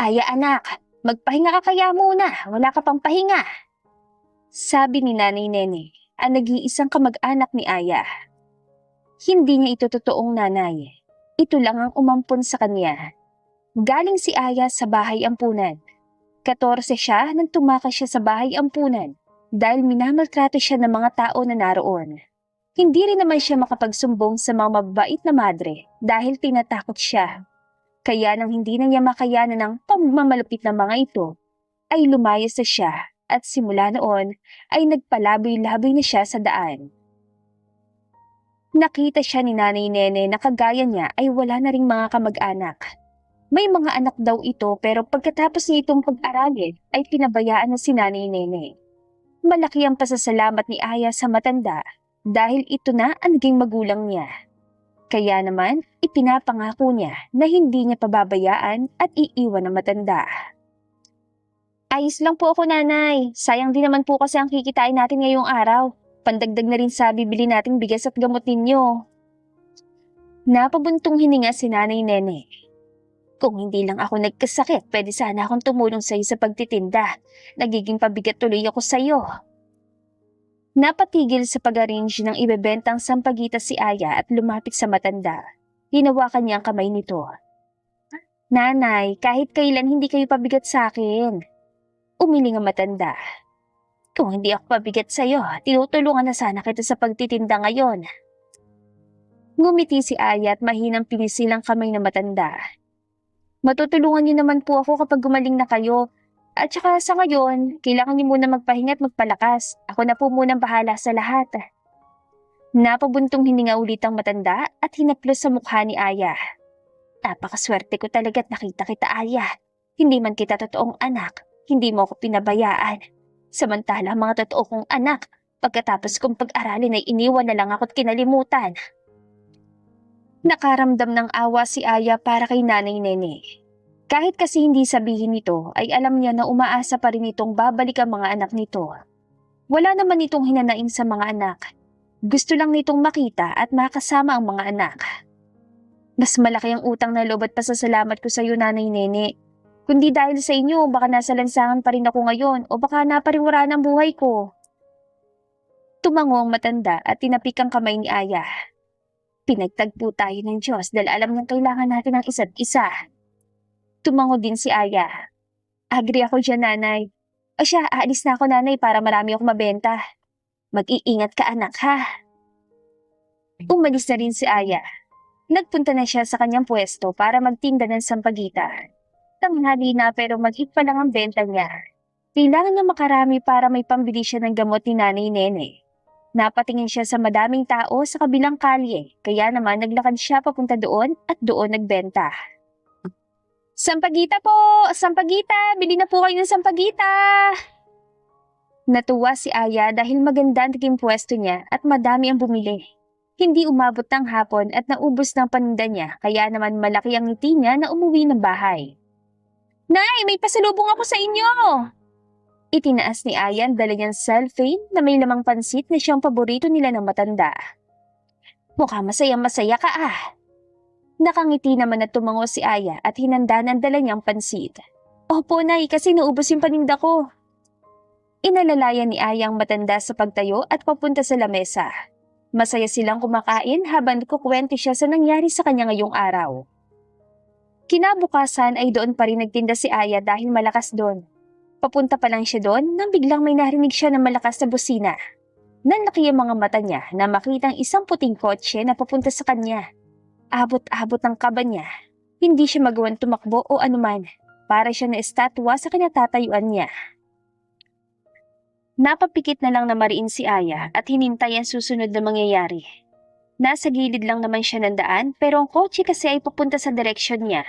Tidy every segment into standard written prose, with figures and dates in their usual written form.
Aya anak, magpahinga ka kaya muna, wala ka pang pahinga. Sabi ni Nanay Nene, ang nag-iisang kamag-anak ni Aya. Hindi niya ito totoong nanay. Ito lang ang umampon sa kanya. Galing si Aya sa bahay ampunan. 14 siya nang tumakas siya sa bahay ampunan dahil minamaltrato siya ng mga tao na naroon. Hindi rin naman siya makapagsumbong sa mga mababait na madre dahil tinatakot siya. Kaya nang hindi na niya makayanan ng pagmamalupit ng mga ito, ay lumayas na siya at simula noon ay nagpalaboy-laboy na siya sa daan. Nakita siya ni Nanay Nene na kagaya niya ay wala na ring mga kamag-anak. May mga anak daw ito pero pagkatapos niya itong pag-aralin ay pinabayaan na si Nanay Nene. Malaki ang pasasalamat ni Aya sa matanda dahil ito na ang naging magulang niya. Kaya naman, ipinapangako niya na hindi niya pababayaan at iiwan ang matanda. Ayos lang po ako, Nanay. Sayang din naman po kasi ang kikitain natin ngayong araw. Pandagdag na rin sa bibili nating bigas at gamot ninyo. Napabuntong hininga si Nanay Nene. Kung hindi lang ako nagkasakit, pwede sana akong tumulong sa iyo sa pagtitinda. Nagiging pabigat tuloy ako sa iyo. Napatigil sa pag-arrange ng ibebentang sampagitas si Aya at lumapit sa matanda. Hinawakan niya ang kamay nito. Nanay, kahit kailan hindi kayo pabigat sa akin. Umiling ang matanda. Kung hindi ako pabigat sa iyo, tinutulungan na sana kita sa pagtitinda ngayon. Ngumiti si Aya at mahinang pinisil ang kamay ng matanda. Matutulungan niyo naman po ako kapag gumaling na kayo. At saka sa ngayon, kailangan niyo muna magpahinga at magpalakas. Ako na po munang bahala sa lahat. Napabuntong hininga ulit ang matanda at hinaplos sa mukha ni Aya. Napakaswerte ko talaga at nakita kita, Aya. Hindi man kita totoong anak, hindi mo ako pinabayaan. Samantala ang mga totoo kong anak, pagkatapos kong pag-aralin ay iniwan na lang ako at kinalimutan. Nakaramdam ng awa si Aya para kay Nanay Nene. Kahit kasi hindi sabihin nito, ay alam niya na umaasa pa rin itong babalik ang mga anak nito. Wala naman itong hinanaing sa mga anak. Gusto lang nitong makita at makasama ang mga anak. Mas malaki ang utang na loob at pasasalamat ko sa iyo, Nanay Nene. Kundi dahil sa inyo, baka nasa lansangan pa rin ako ngayon o baka napariwara ng buhay ko. Tumango ang matanda at tinapik ang kamay ni Aya. Pinagtagpo tayo ng Diyos dahil alam niyang kailangan natin ng isa't isa. Tumango din si Aya. Agree ako dyan, Nanay. O siya, aalis na ako, Nanay, para marami akong mabenta. Mag-iingat ka, anak, ha? Umalis na rin si Aya. Nagpunta na siya sa kanyang pwesto para magtinda ng sampagita. Tanghali na pero mag-hit pa lang ang benta niya. Kailangan niya makarami para may pambili siya ng gamot ni Nanay Nene. Napatingin siya sa madaming tao sa kabilang kalye, kaya naman naglakad siya papunta doon at doon nagbenta. Sampagita po! Sampagita! Bili na po kayo ng sampagita! Natuwa si Aya dahil maganda ang naging pwesto niya at madami ang bumili. Hindi umabot ng hapon at naubos ng paninda niya, kaya naman malaki ang ngiti niya na umuwi ng bahay. Nay, may pasalubong ako sa inyo! Itinaas ni Aya ang dala niyang cellophane na may lamang pansit na siyang paborito nila ng matanda. Mukhang masayang-masaya ka ah! Nakangiti naman na tumango si Aya at hinanda ng dala niyang pansit. Opo, Nay, kasi naubos yung paninda ko. Inalalayan ni Aya ang matanda sa pagtayo at papunta sa lamesa. Masaya silang kumakain habang kukwento siya sa nangyari sa kanya ngayong araw. Kinabukasan ay doon pa rin nagtinda si Aya dahil malakas doon. Papunta pa lang siya doon nang biglang may narinig siya ng malakas na busina. Nanlaki ang mga mata niya na makitang isang puting kotse na papunta sa kanya. Abot-abot ang kaba niya. Hindi siya magawang tumakbo o anuman. Para siya na estatwa sa kinatatayuan niya. Napapikit na lang na mariin si Aya at hinintay ang susunod na mangyayari. Nasa gilid lang naman siya ng daan pero ang kotse kasi ay papunta sa direksyon niya.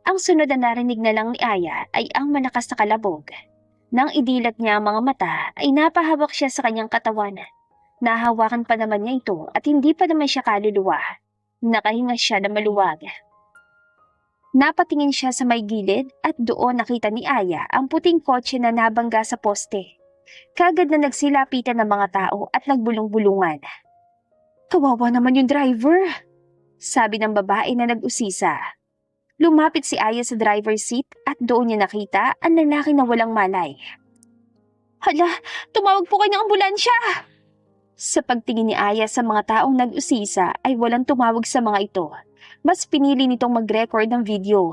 Ang sunod na narinig na lang ni Aya ay ang malakas na kalabog. Nang idilat niya ang mga mata ay napahawak siya sa kanyang katawan. Nahawakan pa naman niya ito at hindi pa naman siya kaluluwa. Nakahinga siya na maluwag. Napatingin siya sa may gilid at doon nakita ni Aya ang puting kotse na nabangga sa poste. Kagad na nagsilapitan ng mga tao at nagbulong-bulungan. Kawawa naman yung driver, sabi ng babae na nag-usisa. Lumapit si Aya sa driver's seat at doon niya nakita ang lalaki na walang malay. Hala, tumawag po kayo ng ambulansya! Sa pagtingin ni Aya sa mga taong nag-usisa ay walang tumawag sa mga ito. Mas pinili nitong mag-record ng video.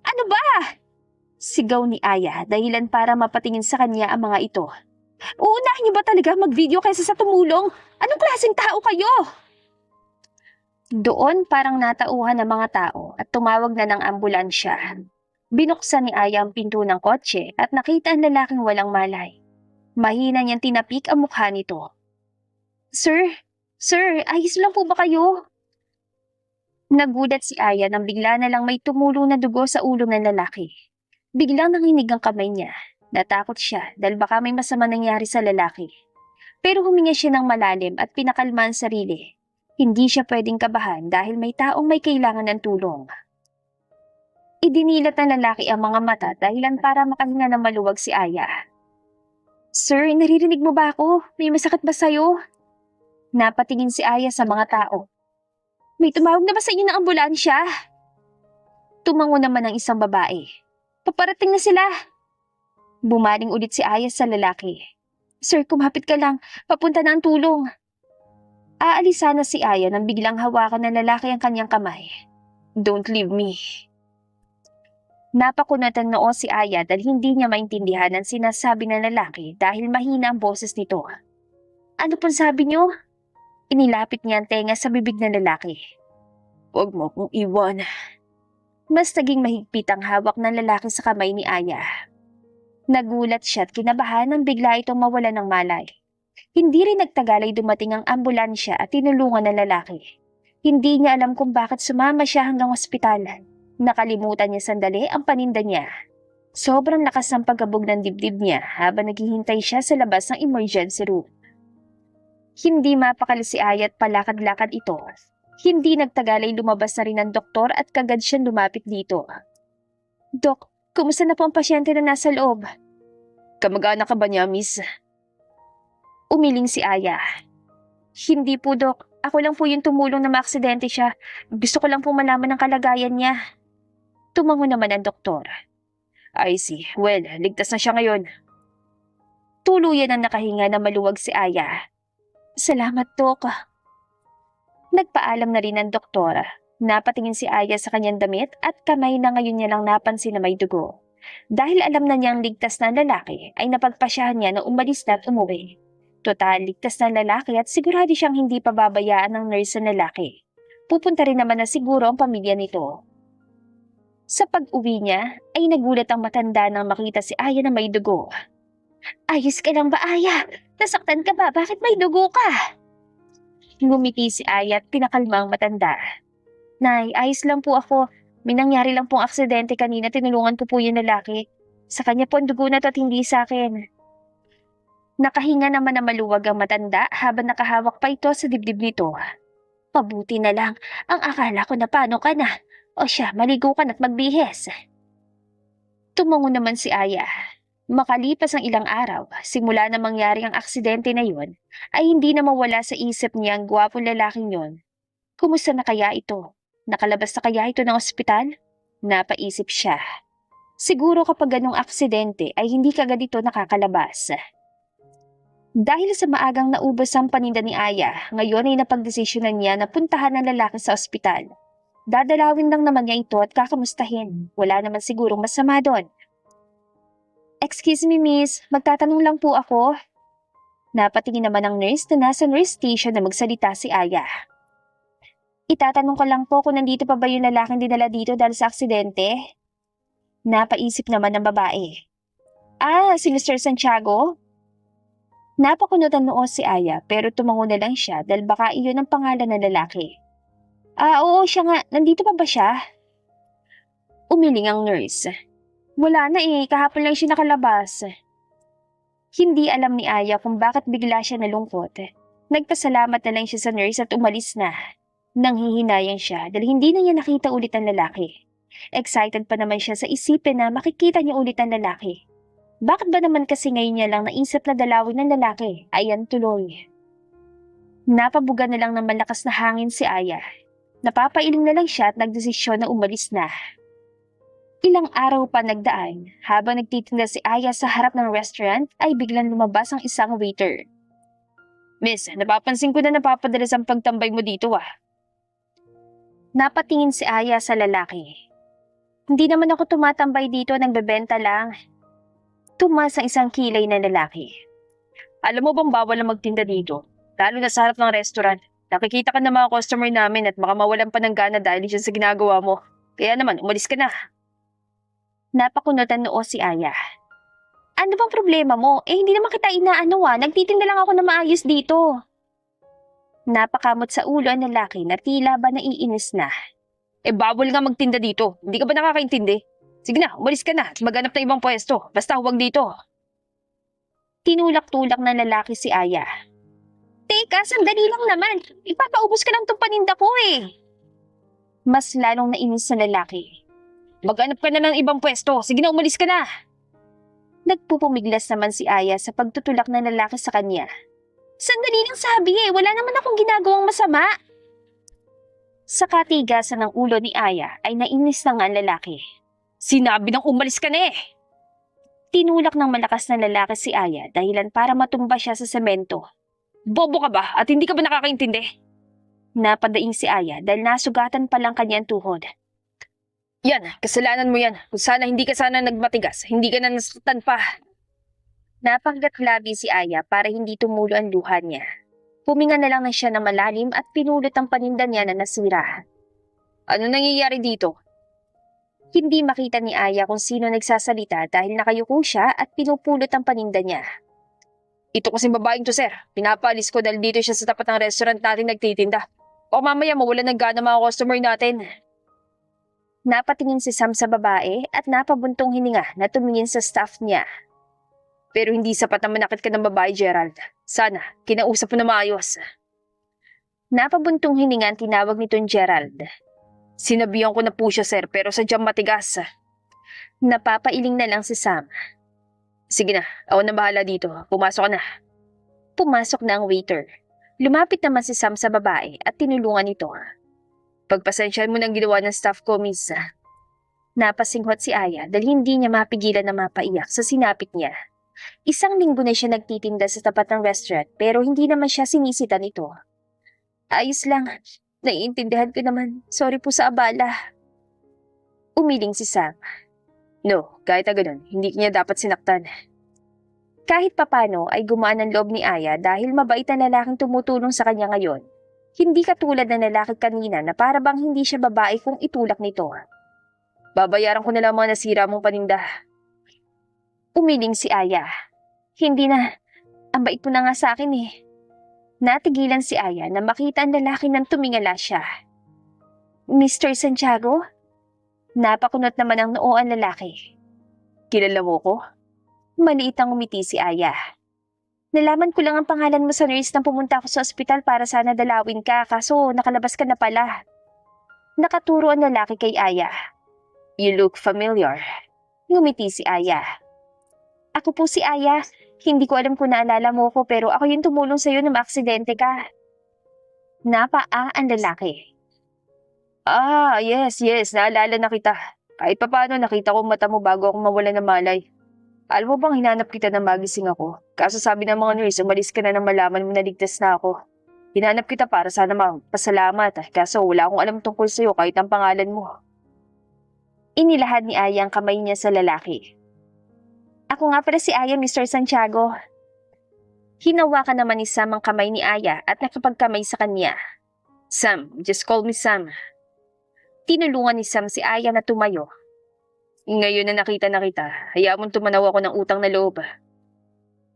Ano ba? Sigaw ni Aya dahilan para mapatingin sa kanya ang mga ito. Uunahin niyo ba talaga mag-video kaysa sa tumulong? Anong klaseng tao kayo? Doon parang natauhan ng mga tao at tumawag na ng ambulansya. Binuksan ni Aya ang pinto ng kotse at nakita ang lalaking walang malay. Mahina niyang tinapik ang mukha nito. Sir, ayos lang po ba kayo? Nagulat si Aya nang bigla na lang may tumulong na dugo sa ulo ng lalaki. Biglang nanginig ang kamay niya. Natakot siya dahil baka may masama nangyari sa lalaki. Pero huminga siya ng malalim at pinakalma ang sarili. Hindi siya pwedeng kabahan dahil may taong may kailangan ng tulong. Idinilat ng lalaki ang mga mata dahilan para makahinga ng maluwag si Aya. Sir, naririnig mo ba ako? May masakit ba sa'yo? Napatingin si Aya sa mga tao. May tumawag na ba sa inyo ng ambulansya? Tumango naman ang isang babae. Paparating na sila. Bumaling ulit si Aya sa lalaki. Sir, kumapit ka lang. Papunta na ang tulong. Aalisa na si Aya nang biglang hawakan ng lalaki ang kanyang kamay. Don't leave me. Napakunatan noo si Aya dahil hindi niya maintindihan ang sinasabi ng lalaki dahil mahina ang boses nito. Ano pong sabi niyo? Inilapit niya ang tenga sa bibig ng lalaki. Huwag mo akong iwan. Mas naging mahigpit ang hawak ng lalaki sa kamay ni Aya. Nagulat siya at kinabahan nang bigla itong mawalan ng malay. Hindi rin nagtagal ay dumating ang ambulansya at tinulungan ng lalaki. Hindi niya alam kung bakit sumama siya hanggang ospital. Nakalimutan niya sandali ang paninda niya. Sobrang lakas ng pagkabog ng dibdib niya habang naghihintay siya sa labas ng emergency room. Hindi mapakali si Aya at palakad-lakad ito. Hindi nagtagal ay lumabas na rin ang doktor at kagad siyang lumapit dito. Dok, kumusta na po ang pasyente na nasa loob? Kamag-anak ka ba niya, miss? Umiling si Aya. Hindi po, Dok. Ako lang po yung tumulong na maaksidente siya. Gusto ko lang po malaman ang kalagayan niya. Tumango naman ang doktor. I see. Well, ligtas na siya ngayon. Tuluyan ang nakahinga na maluwag si Aya. Salamat, Dok. Nagpaalam na rin ang doktor. Napatingin si Aya sa kanyang damit at kamay na ngayon niya lang napansin na may dugo. Dahil alam na niyang ligtas na ang lalaki, ay napagpasyahan niya na umalis na at umuwi. Total, ligtas na ang lalaki at sigurado siyang hindi pababayaan ng nurse na lalaki. Pupunta rin naman na siguro ang pamilya nito. Sa pag-uwi niya, ay nagulat ang matanda nang makita si Aya na may dugo. Ayos ka lang ba, Aya? Nasaktan ka ba? Bakit may dugo ka? Ngumiti si Aya at pinakalma ang matanda. Nay, ayos lang po ako. May nangyari lang pong aksidente kanina, tinulungan ko po yung lalaki. Sa kanya po ang dugo na to at hindi sa akin. Nakahinga naman na maluwag ang matanda habang nakahawak pa ito sa dibdib nito. Mabuti na lang, ang akala ko na paano ka na. O siya, maligo ka na't magbihis. Tumango naman si Aya. Makalipas ang ilang araw, simula na mangyari ang aksidente na yun, ay hindi na mawala sa isip niya ang gwapong lalaking yun. Kumusta na kaya ito? Nakalabas na kaya ito ng ospital? Napaisip siya. Siguro kapag ganong aksidente ay hindi kagad ito nakakalabas. Dahil sa maagang naubos ang paninda ni Aya, ngayon ay napagdesisyonan niya na puntahan ang lalaki sa ospital. Dadalawin lang naman niya ito at kakamustahin. Wala naman sigurong masama doon. Excuse me, miss. Magtatanong lang po ako. Napatingin naman ang nurse na nasa nurse station na magsalita si Aya. Itatanong ko lang po kung nandito pa ba yung lalaking dinala dito dahil sa aksidente? Napaisip naman ng babae. Si Mr. Santiago? Napakunutan noo si Aya pero tumango na lang siya dahil baka iyon ang pangalan ng lalaki. Oo siya nga. Nandito pa ba siya? Umiling ang nurse. Wala na kahapon lang siya nakalabas. Hindi alam ni Aya kung bakit bigla siya nalungkot. Nagpasalamat na lang siya sa nurse at umalis na. Nanghihinayang siya dahil hindi na niya nakita ulit ang lalaki. Excited pa naman siya sa isipin na makikita niya ulit ang lalaki. Bakit ba naman kasi ngayon niya lang naisip na dalawin ng lalaki? Ayan tuloy. Napabuga na lang ng malakas na hangin si Aya. Napapailing na lang siya at nagdesisyon na umalis na. Ilang araw pa nagdaan, habang nagtitinda si Aya sa harap ng restaurant ay biglang lumabas ang isang waiter. Miss, napapansin ko na napapadalas ang pagtambay mo dito Napatingin si Aya sa lalaki. Hindi naman ako tumatambay dito, nagbebenta lang. Tumas ang isang kilay na lalaki. Alam mo bang bawal na magtinda dito? Lalo na sa harap ng restaurant. Nakikita ka ng mga customer namin at baka mawalan pa ng gana dahil dyan sa ginagawa mo. Kaya naman, umalis ka na. Napakunutan noo si Aya. Ano bang problema mo? Hindi naman kita inaano Nagtitinda lang ako na maayos dito. Napakamot sa ulo ang lalaki na tila ba naiinis na. Bawal nga magtinda dito. Hindi ka ba nakakaintindi? Sige na, umalis ka na at maghanap ng ibang pwesto. Basta huwag dito. Tinulak-tulak ng lalaki si Aya. Teka, sandali lang naman. Ipapaubos ka lang tong paninda ko Mas lalong nainis sa lalaki. Maghanap ka na ng ibang pwesto. Sige na, umalis ka na. Nagpupumiglas naman si Aya sa pagtutulak ng lalaki sa kanya. Sandali lang sabi wala naman akong ginagawang masama. Sa katigasan ng ulo ni Aya ay nainis na nga ang lalaki. Sinabi nang umalis ka na Tinulak ng malakas na lalaki si Aya dahilan para matumba siya sa semento. Bobo ka ba at hindi ka ba nakakaintindi? Napadaing si Aya dahil nasugatan pa lang kanyang tuhod. Yan, kasalanan mo yan. Kung sana hindi ka sana nagmatigas, hindi ka na nasaktan pa. Napanggat-labi si Aya para hindi tumulo ang luha niya. Puminga na lang na siya na malalim at pinulot ang paninda niya na nasira. Ano nangyayari dito? Hindi makita ni Aya kung sino nagsasalita dahil nakayuko siya at pinupulot ang paninda niya. Ito kasing babaeng to, sir. Pinapaalis ko dahil dito siya sa tapat ng restaurant natin nagtitinda. O mamaya mawalan ng gana mga customer natin. Napatingin si Sam sa babae at napabuntong hininga na tumingin sa staff niya. Pero hindi sapat na manakit ka ng babae, Gerald. Sana, kinausap mo na maayos. Napabuntong hininga ang tinawag nitong Gerald. Sinabihan ko na po siya, sir, pero sadyang matigas. Napapailing na lang si Sam. Sige na, ako na bahala dito. Pumasok ka na. Pumasok na ang waiter. Lumapit naman si Sam sa babae at tinulungan ito. Pagpasensyahan mo ng ginawa ng staff ko, miss. Napasinghot si Aya dahil hindi niya mapigilan na mapaiyak sa sinapit niya. Isang linggo na siya nagtitinda sa tapat ng restaurant pero hindi naman siya sinisita nito. Ayos lang. Naiintindihan ko naman. Sorry po sa abala. Umiling si Sam. No, kahit na ganun, hindi niya dapat sinaktan. Kahit papano ay gumaan ang loob ni Aya dahil mabait na lalaking tumutulong sa kanya ngayon. Hindi katulad ng lalaki kanina na para bang hindi siya babae kung itulak nito. Babayaran ko na lang mga nasira mong paninda. Umiling si Aya. Hindi na. Ang bait mo na nga sa akin Natigilan si Aya na makita ang lalaki nang tumingala siya. Mr. Santiago? Napakunot naman ang noo ang lalaki. Kilala mo ko? Maliit ang umiti si Aya. Nalaman ko lang ang pangalan mo sa nurse nang pumunta ako sa ospital para sana dalawin ka kaso nakalabas ka na pala. Nakaturo ang lalaki kay Aya. You look familiar. Ngumiti si Aya. Ako po si Aya. Hindi ko alam kung naalala mo ko pero ako yung tumulong sa'yo na maaksidente ka. Napaa ang lalaki. Yes, naalala na kita. Kahit papaano nakita ko mata mo bago ako mawala ng malay. Alam mo bang hinanap kita na magising ako? Kaso sabi ng mga nurse, umalis ka na nang malaman mo na ligtas na ako. Hinanap kita para sana magpasalamat kaso wala akong alam tungkol sa'yo kahit ang pangalan mo. Inilahad ni Aya ang kamay niya sa lalaki. Ako nga pala si Aya, Mr. Santiago. Hinawakan naman ni Sam ang kamay ni Aya at nakapagkamay sa kanya. Sam, just call me Sam. Tinulungan ni Sam si Aya na tumayo. Ngayon na nakita na kita, hayaan mong tumanaw ako ng utang na loob.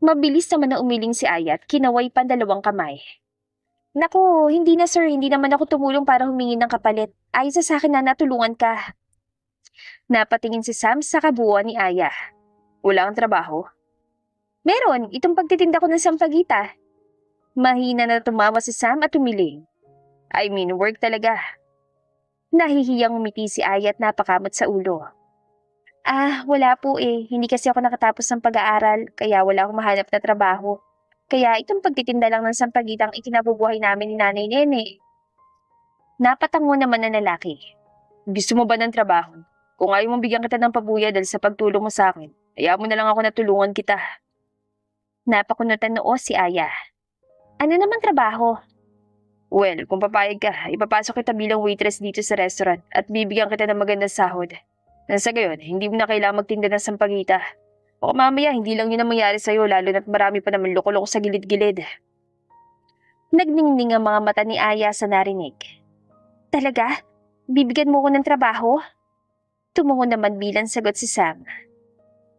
Mabilis naman na umiling si Aya at kinaway pa dalawang kamay. Naku, hindi na sir, hindi naman ako tumulong para humingi ng kapalit. Ayos sa akin na natulungan ka. Napatingin si Sam sa kabuuan ni Aya. Wala kang trabaho? Meron, itong pagtitinda ko ng sampagita. Mahina na tumawa si Sam at umiling. I mean, work talaga. Nahihiyang umiti si Aya at napakamot sa ulo. Wala po Hindi kasi ako nakatapos ng pag-aaral, kaya wala akong mahanap na trabaho. Kaya itong pagtitinda lang ng sampagitang ikinabubuhay namin ni Nanay Nene. Napatango naman ng lalaki. Gusto mo ba ng trabaho? Kung ayaw mong bigyan kita ng pabuya dahil sa pagtulong mo sa akin, hayaan mo na lang ako na tulungan kita. Napakunutan noo si Aya. Ano namang trabaho? Well, kung papayag ka, ipapasok kita bilang waitress dito sa restaurant at bibigyan kita ng magandang sahod. Nang sa gayon, hindi mo na kailangang magtinda ng sampagita. O mamaya, hindi lang yun ang mangyari sa'yo lalo na't marami pa naman loko-loko sa gilid-gilid. Nagningning ang mga mata ni Aya sa narinig. Talaga? Bibigyan mo ko ng trabaho? Tumungo naman bilang sagot si Sam.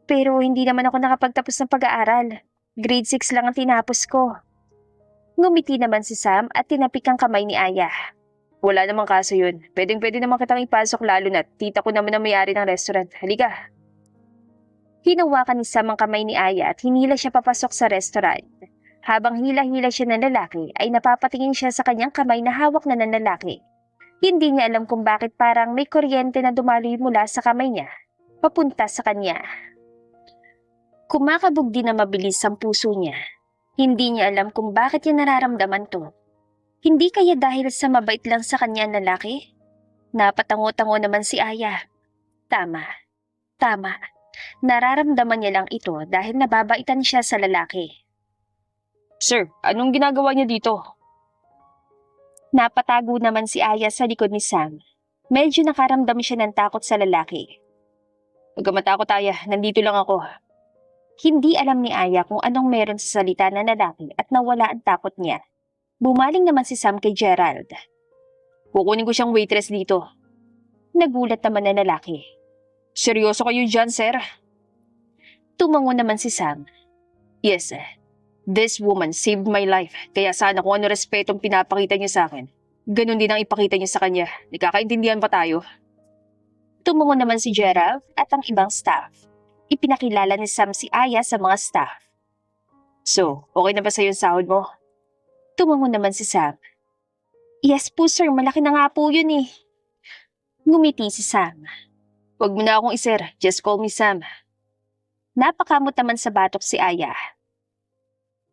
Pero hindi naman ako nakapagtapos ng pag-aaral. Grade 6 lang ang tinapos ko. Ngumiti naman si Sam at tinapik ang kamay ni Aya. Wala namang kaso yun. Pwedeng-pwede naman kitang ipasok lalo na't tita ko naman ang may-ari ng restaurant. Halika. Hinawakan ni Sam ang kamay ni Aya at hinila siya papasok sa restaurant. Habang hila-hila siya ng lalaki, ay napapatingin siya sa kanyang kamay na hawak na ng lalaki. Hindi niya alam kung bakit parang may kuryente na dumaloy mula sa kamay niya, papunta sa kanya. Kumakabog din na mabilis ang puso niya. Hindi niya alam kung bakit niya nararamdaman to. Hindi kaya dahil sa mabait lang sa kanya ang lalaki? Napatango-tango naman si Aya. Tama. Nararamdaman niya lang ito dahil nababaitan siya sa lalaki. Sir, anong ginagawa niyo dito? Napatago naman si Aya sa likod ni Sam. Medyo nakaramdam siya ng takot sa lalaki. Huwag ka matakot, Aya. Nandito lang ako. Hindi alam ni Aya kung anong meron sa salita ng lalaki at nawala ang takot niya. Bumaling naman si Sam kay Gerald. Kukunin ko siyang waitress dito. Nagulat naman ang lalaki. Seryoso kayo dyan, sir? Tumango naman si Sam. Yes, this woman saved my life. Kaya sana kung ano respetong pinapakita niya sa akin, ganun din ang ipakita niya sa kanya. Nagkakaintindihan pa tayo? Tumango naman si Gerald at ang ibang staff. Ipinakilala ni Sam si Aya sa mga staff. So, okay na ba sa'yo yung sahod mo? Tumango naman si Sam. Yes po sir, malaki na nga po yun eh. Ngumiti si Sam. Huwag mo na akong isir, just call me Sam. Napakamot naman sa batok si Aya.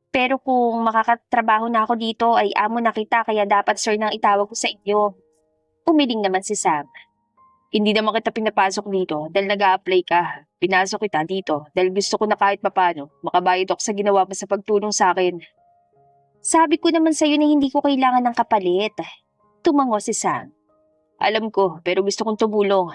Pero kung makakatrabaho na ako dito ay amo na kita kaya dapat sir nang itawag ko sa inyo. Umiling naman si Sam. Hindi naman kita pinapasok dito dahil nag-a-apply ka. Pinasok kita dito dahil gusto ko na kahit papano makabayad ako sa ginawa mo sa pagtulong sa akin. Sabi ko naman sa'yo na hindi ko kailangan ng kapalit. Tumango si Sam. Alam ko, pero gusto kong tumulong.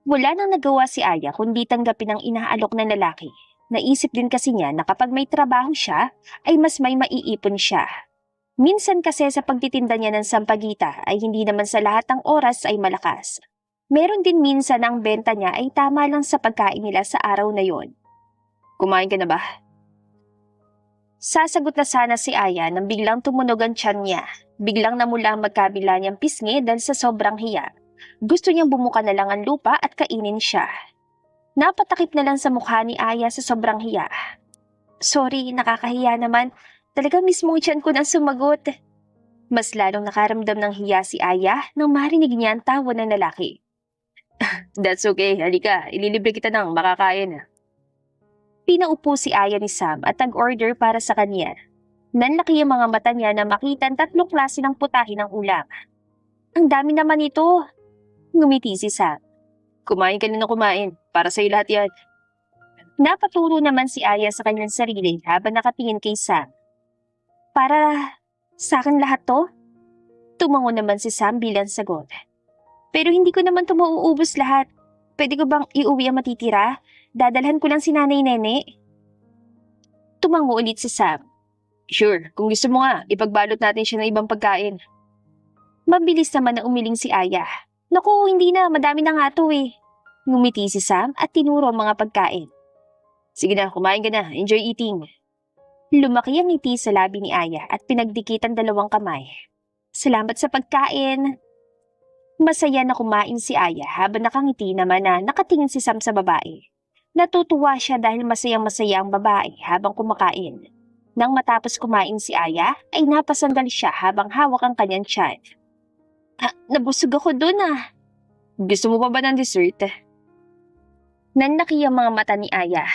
Wala nang nagawa si Aya kundi tanggapin ang inaalok ng lalaki. Naisip din kasi niya na kapag may trabaho siya, ay mas may maiipon siya. Minsan kasi sa pagtitinda niya ng sampagita ay hindi naman sa lahat ng oras ay malakas. Meron din minsan ang benta niya ay tama lang sa pagkain nila sa araw na yon. Kumain ka na ba? Sasagot na sana si Aya nang biglang tumunog ang tiyan niya. Biglang namula ang magkabila niyang pisngi dahil sa sobrang hiya. Gusto niyang bumuka na lang ang lupa at kainin siya. Napatakip na lang sa mukha ni Aya sa sobrang hiya. Sorry, nakakahiya naman. Talaga mismo tiyan ko nang sumagot. Mas lalong nakaramdam ng hiya si Aya nang marinig niya ang tawa ng lalaki. That's okay, halika, ililibre kita ng makakain. Pinaupo si Aya ni Sam at nag-order para sa kanya. Nanlaki ang mga mata niya na makita ang 3 klase ng putahe ng ulam. Ang dami naman ito. Ngumiti si Sam. Kumain ka na kumain, para sa'yo lahat yan. Napaturo naman si Aya sa kanyang sarili habang nakatingin kay Sam. Para sa akin lahat to? Tumango naman si Sam bilang sagot. Pero hindi ko naman ito mauubos lahat. Pwede ko bang iuwi ang matitira? Dadalhan ko lang si Nanay Nene. Tumango ulit si Sam. Sure, kung gusto mo nga, ipagbalot natin siya ng ibang pagkain. Mabilis naman na umiling si Aya. Naku, hindi na, madami na nga to eh. Ngumiti si Sam at tinuro ang mga pagkain. Sige na, kumain ka na. Enjoy eating. Lumaki ang ngiti sa labi ni Aya at pinagdikit ang 2 kamay. Salamat sa pagkain. Masaya na kumain si Aya habang nakangiti naman na nakatingin si Sam sa babae. Natutuwa siya dahil masayang-masaya ang babae habang kumakain. Nang matapos kumain si Aya, ay napasandal siya habang hawak ang kanyang tiyan. Nabusog ako dun ah. Gusto mo pa ba ng dessert? Nanlaki ang mga mata ni Aya.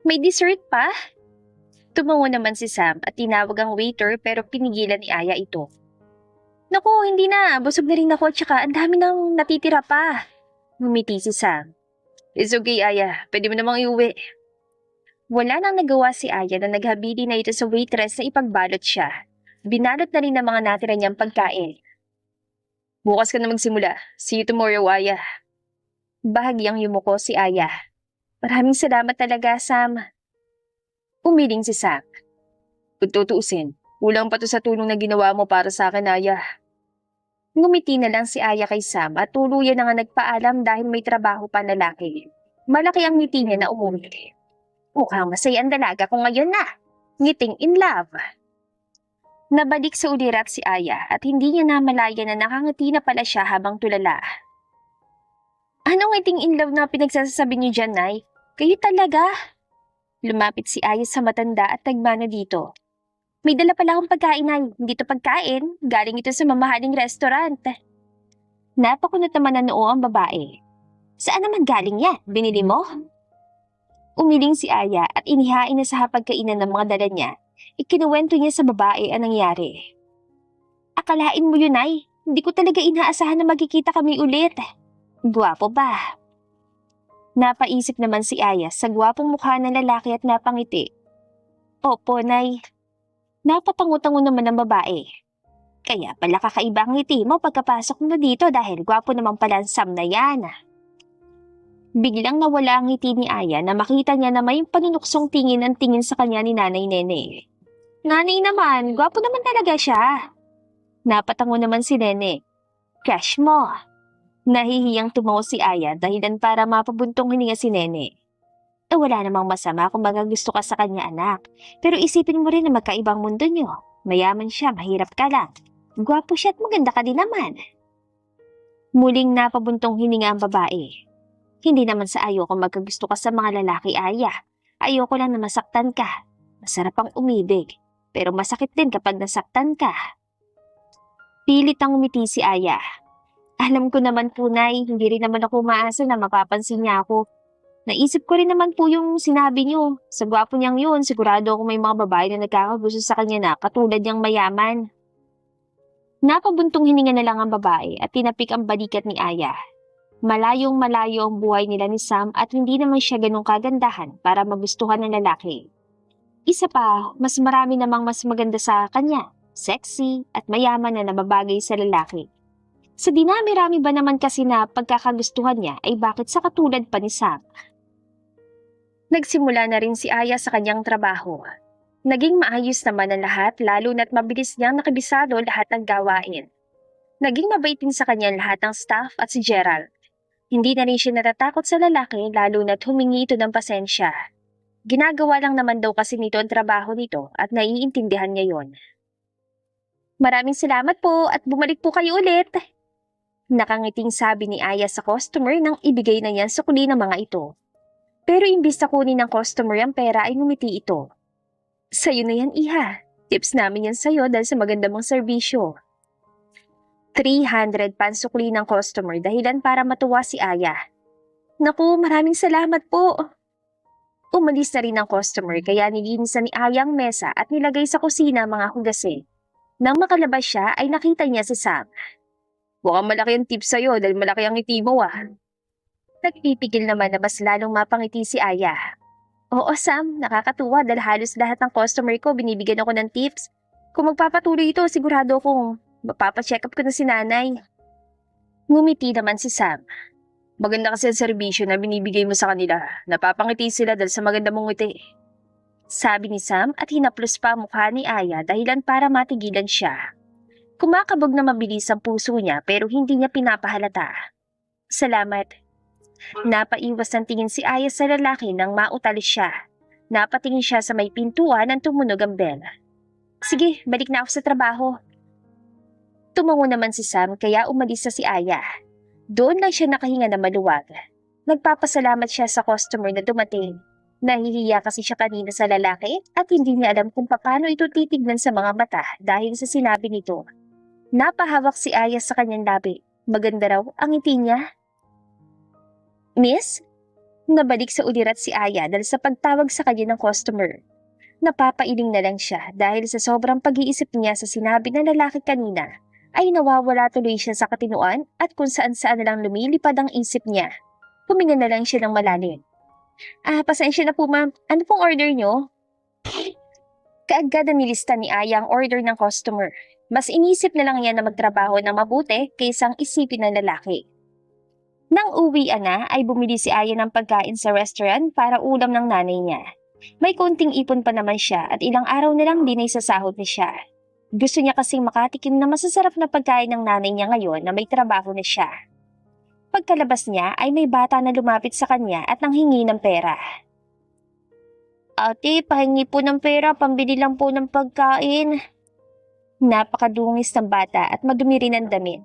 May dessert pa? Tumango naman si Sam at tinawag ang waiter pero pinigilan ni Aya ito. Naku, hindi na. Busog na rin ako at saka ang dami nang natitira pa. Ngumiti si Sam. It's okay, Aya. Pwede mo namang iuwi. Wala nang nagawa si Aya na naghabili na ito sa waitress na ipagbalot siya. Binalot na rin ng mga natira niyang pagkain. Bukas ka na magsimula. See you tomorrow, Aya. Bahagyang yumuko si Aya. Maraming salamat talaga, Sam. Umiling si Sam. Kung tutuusin, kulang pa to sa tulong na ginawa mo para sa akin, Aya. Ngumiti na lang si Aya kay Sam at tuluyan na nga nagpaalam dahil may trabaho pa na lalaki. Malaki ang ngiti niya na umumiti. Mukhang masaya ang dalaga ko ngayon na. Ngiting in love. Nabalik sa ulirat si Aya at hindi niya namalaya na nakangiti na pala siya habang tulala. Anong ngiting in love na pinagsasabi niyo dyan, Nay? Kayo talaga? Lumapit si Aya sa matanda at nagmana dito. May dala pala akong pagkain, Nay. Hindi to pagkain. Galing ito sa mamahaling restaurant. Napakunot naman na noo ang babae. Saan naman galing yan? Binili mo? Umiling si Aya at inihain na sa hapagkainan ng mga dala niya. Ikinuwento niya sa babae ang nangyari. Akalain mo yun, Nay. Hindi ko talaga inaasahan na magkikita kami ulit. Gwapo ba? Napaisip naman si Aya sa gwapong mukha ng lalaki at napangiti. Opo, Nay. Napatango-tango naman ng babae. Kaya pala kakaiba ang ngiti mo pagkapasok mo dito dahil gwapo naman pala ang Sam na yan. Biglang nawala ang ngiti ni Aya na makita niya na may panunuksong tingin ang tingin sa kanya ni Nanay Nene. Nanay naman, gwapo naman talaga siya. Napatango naman si Nene. Crush mo. Nahihiyang tumawa si Aya dahilan para mapabuntong hininga si Nene. Wala namang masama kung gusto ka sa kanya, anak. Pero isipin mo rin na magkaibang mundo niyo. Mayaman siya, mahirap ka lang. Gwapo siya at maganda ka din naman. Muling napabuntong hininga ang babae. Hindi naman sa ayoko magkagusto ka sa mga lalaki, Aya. Ayoko lang na masaktan ka. Masarap ang umibig. Pero masakit din kapag nasaktan ka. Pilit ang umiti si Aya. Alam ko naman po, Nay, hindi rin naman ako umaasa na mapapansin niya ako. Naisip ko rin naman po yung sinabi niyo. Sa gwapo niyang yun, sigurado ako may mga babae na nagkakagusto sa kanya na katulad niyang mayaman. Napabuntong hininga na lang ang babae at tinapik ang balikat ni Aya. Malayong malayo ang buhay nila ni Sam at hindi naman siya ganong kagandahan para magustuhan ng lalaki. Isa pa, mas marami namang mas maganda sa kanya, sexy at mayaman na nababagay sa lalaki. Sa dinami-rami ba naman kasi na pagkakagustuhan niya ay bakit sa katulad pa ni Sam? Nagsimula na rin si Aya sa kanyang trabaho. Naging maayos naman ang lahat lalo na't mabilis niyang nakabisado lahat ng gawain. Naging mabait din sa kanya lahat ng staff at si Gerald. Hindi na rin siya natatakot sa lalaki lalo na't humingi ito ng pasensya. Ginagawa lang naman daw kasi nito ang trabaho nito at naiintindihan niya yon. Maraming salamat po at bumalik po kayo ulit. Nakangiting sabi ni Aya sa customer nang ibigay na niya ang sukli ng mga ito. Pero imbis na kunin ng customer ang pera ay ngumiti ito. Sa'yo na yan, Iha. Tips namin yan sa'yo dahil sa maganda mong serbisyo. 300 pansukli ng customer dahilan para matuwa si Aya. Naku, maraming salamat po. Umalis na rin ang customer kaya nilinisan ni Aya ang mesa at nilagay sa kusina ang mga hugasin. Nang makalabas siya ay nakita niya si Sam. Mukhang malaki ang tip sa'yo dahil malaki ang ngiti mo, Nagpipigil naman na mas lalong mapangiti si Aya. Oo, Sam, nakakatuwa dahil halos lahat ng customer ko binibigyan ako ng tips. Kung magpapatuloy ito, sigurado akong mapapacheck up ko na si nanay. Ngumiti naman si Sam. Maganda kasi ang serbisyo na binibigay mo sa kanila. Napapangiti sila dahil sa maganda mong ngiti. Sabi ni Sam at hinaplos pa ang mukha ni Aya dahilan para matigilan siya. Kumakabog na mabilis ang puso niya pero hindi niya pinapahalata. Salamat. Napaiwas ng tingin si Aya sa lalaki nang mautalis siya. Napatingin siya sa may pintuan nang tumunog ang bell. Sige, balik na ako sa trabaho. Tumango naman si Sam kaya umalis na si Aya. Doon lang siya nakahinga na maluwag. Nagpapasalamat siya sa customer na dumating. Nahihiya kasi siya kanina sa lalaki at hindi niya alam kung paano ito titignan sa mga mata dahil sa sinabi nito. Napahawak si Aya sa kanyang labi. Maganda raw ang ngiti niya. Miss? Nabalik sa ulirat si Aya dahil sa pagtawag sa kanya ng customer. Napapailing na lang siya dahil sa sobrang pag-iisip niya sa sinabi ng lalaki kanina ay nawawala tuloy siya sa katinuan at kung saan-saan na lang lumilipad ang isip niya. Huminga na lang siya ng malalim. Pasensya na po ma'am. Ano pong order niyo? Kaagad na nilista ni Aya ang order ng customer. Mas inisip na lang niya na magtrabaho na mabuti kaysa ang isipin ng lalaki. Nang uwian na ay bumili si Aya ng pagkain sa restaurant para ulam ng nanay niya. May konting ipon pa naman siya at ilang araw na lang din ay sasahod na siya. Gusto niya kasing makatikim na masasarap na pagkain ng nanay niya ngayon na may trabaho na siya. Pagkalabas niya ay may bata na lumapit sa kanya at nanghingi ng pera. Ate, pahingi po ng pera, pambili lang po ng pagkain. Napakadungis ng bata at madumi rin ang damit.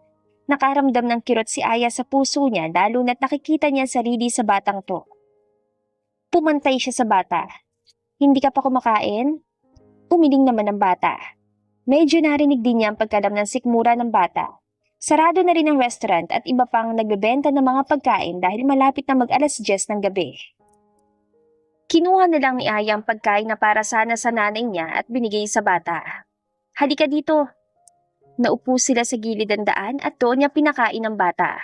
Nakaramdam ng kirot si Aya sa puso niya lalo na't nakikita niya ang sarili sa batang to. Pumantay siya sa bata. Hindi ka pa kumakain? Umiling naman ang bata. Medyo narinig din niya ang pagkalam ng sikmura ng bata. Sarado na rin ang restaurant at iba pang nagbebenta ng mga pagkain dahil malapit na mag-alas 10 ng gabi. Kinuha na lang ni Aya ang pagkain na para sana sa nanay niya at binigay sa bata. Halika dito. Naupo sila sa gilid ng daan at doon niya pinakain ang bata.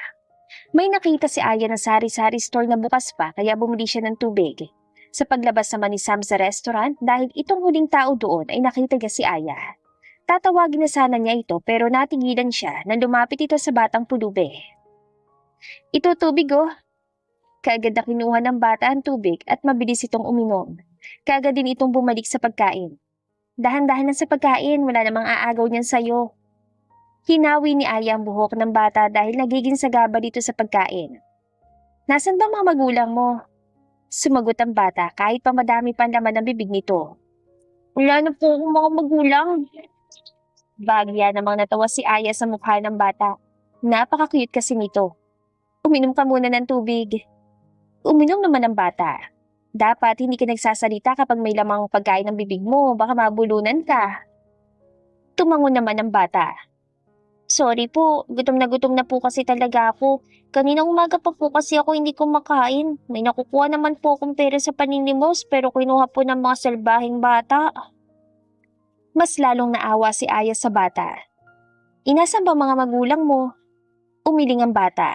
May nakita si Aya na sari-sari store na bukas pa kaya bumili siya ng tubig. Sa paglabas naman ni Sam sa restaurant dahil itong huling tao doon ay nakita niya si Aya. Tatawagin na sana niya ito pero natigilan siya nang lumapit ito sa batang pulube. Ito tubig oh. Kaagad na kinuha ng bata ang tubig at mabilis itong uminom. Kaagad din itong bumalik sa pagkain. Dahan-dahan lang sa pagkain, wala namang aagaw niyan sa'yo. Hinawi ni Aya ang buhok ng bata dahil nagiging sagaba dito sa pagkain. Nasaan ba mga magulang mo? Sumagot ang bata kahit pa madami pa laman ang bibig nito. Wala na po akong mga magulang. Bagya namang natawa si Aya sa mukha ng bata. Napaka-cute kasi nito. Uminom ka muna ng tubig. Uminom naman ang bata. Dapat hindi ka nagsasalita kapag may lamang pagkain ng bibig mo, baka mabulunan ka. Tumango naman ang bata. Sorry po, gutom na po kasi talaga ako. Kaninang umaga pa po kasi ako hindi kumakain. May nakukuha naman po akong pera sa paninlimos pero kinuha po ng mga salbahing bata. Mas lalong naawa si Aya sa bata. Inasan ba mga magulang mo? Umiling ang bata.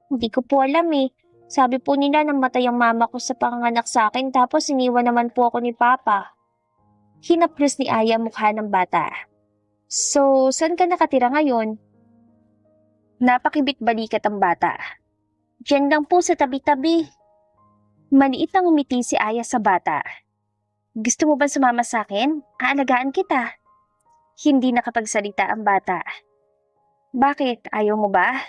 Hindi ko po alam eh. Sabi po nila namatay ang mama ko sa panganganak sa akin tapos iniwan naman po ako ni Papa. Hinaplos ni Aya mukha ng bata. So, saan ka nakatira ngayon? Napakibit balikat ang bata. Diyan lang po sa tabi-tabi. Maliit ang umiti si Aya sa bata. Gusto mo ba sumama sa akin? Aalagaan kita. Hindi nakapagsalita ang bata. Bakit? Ayaw mo ba?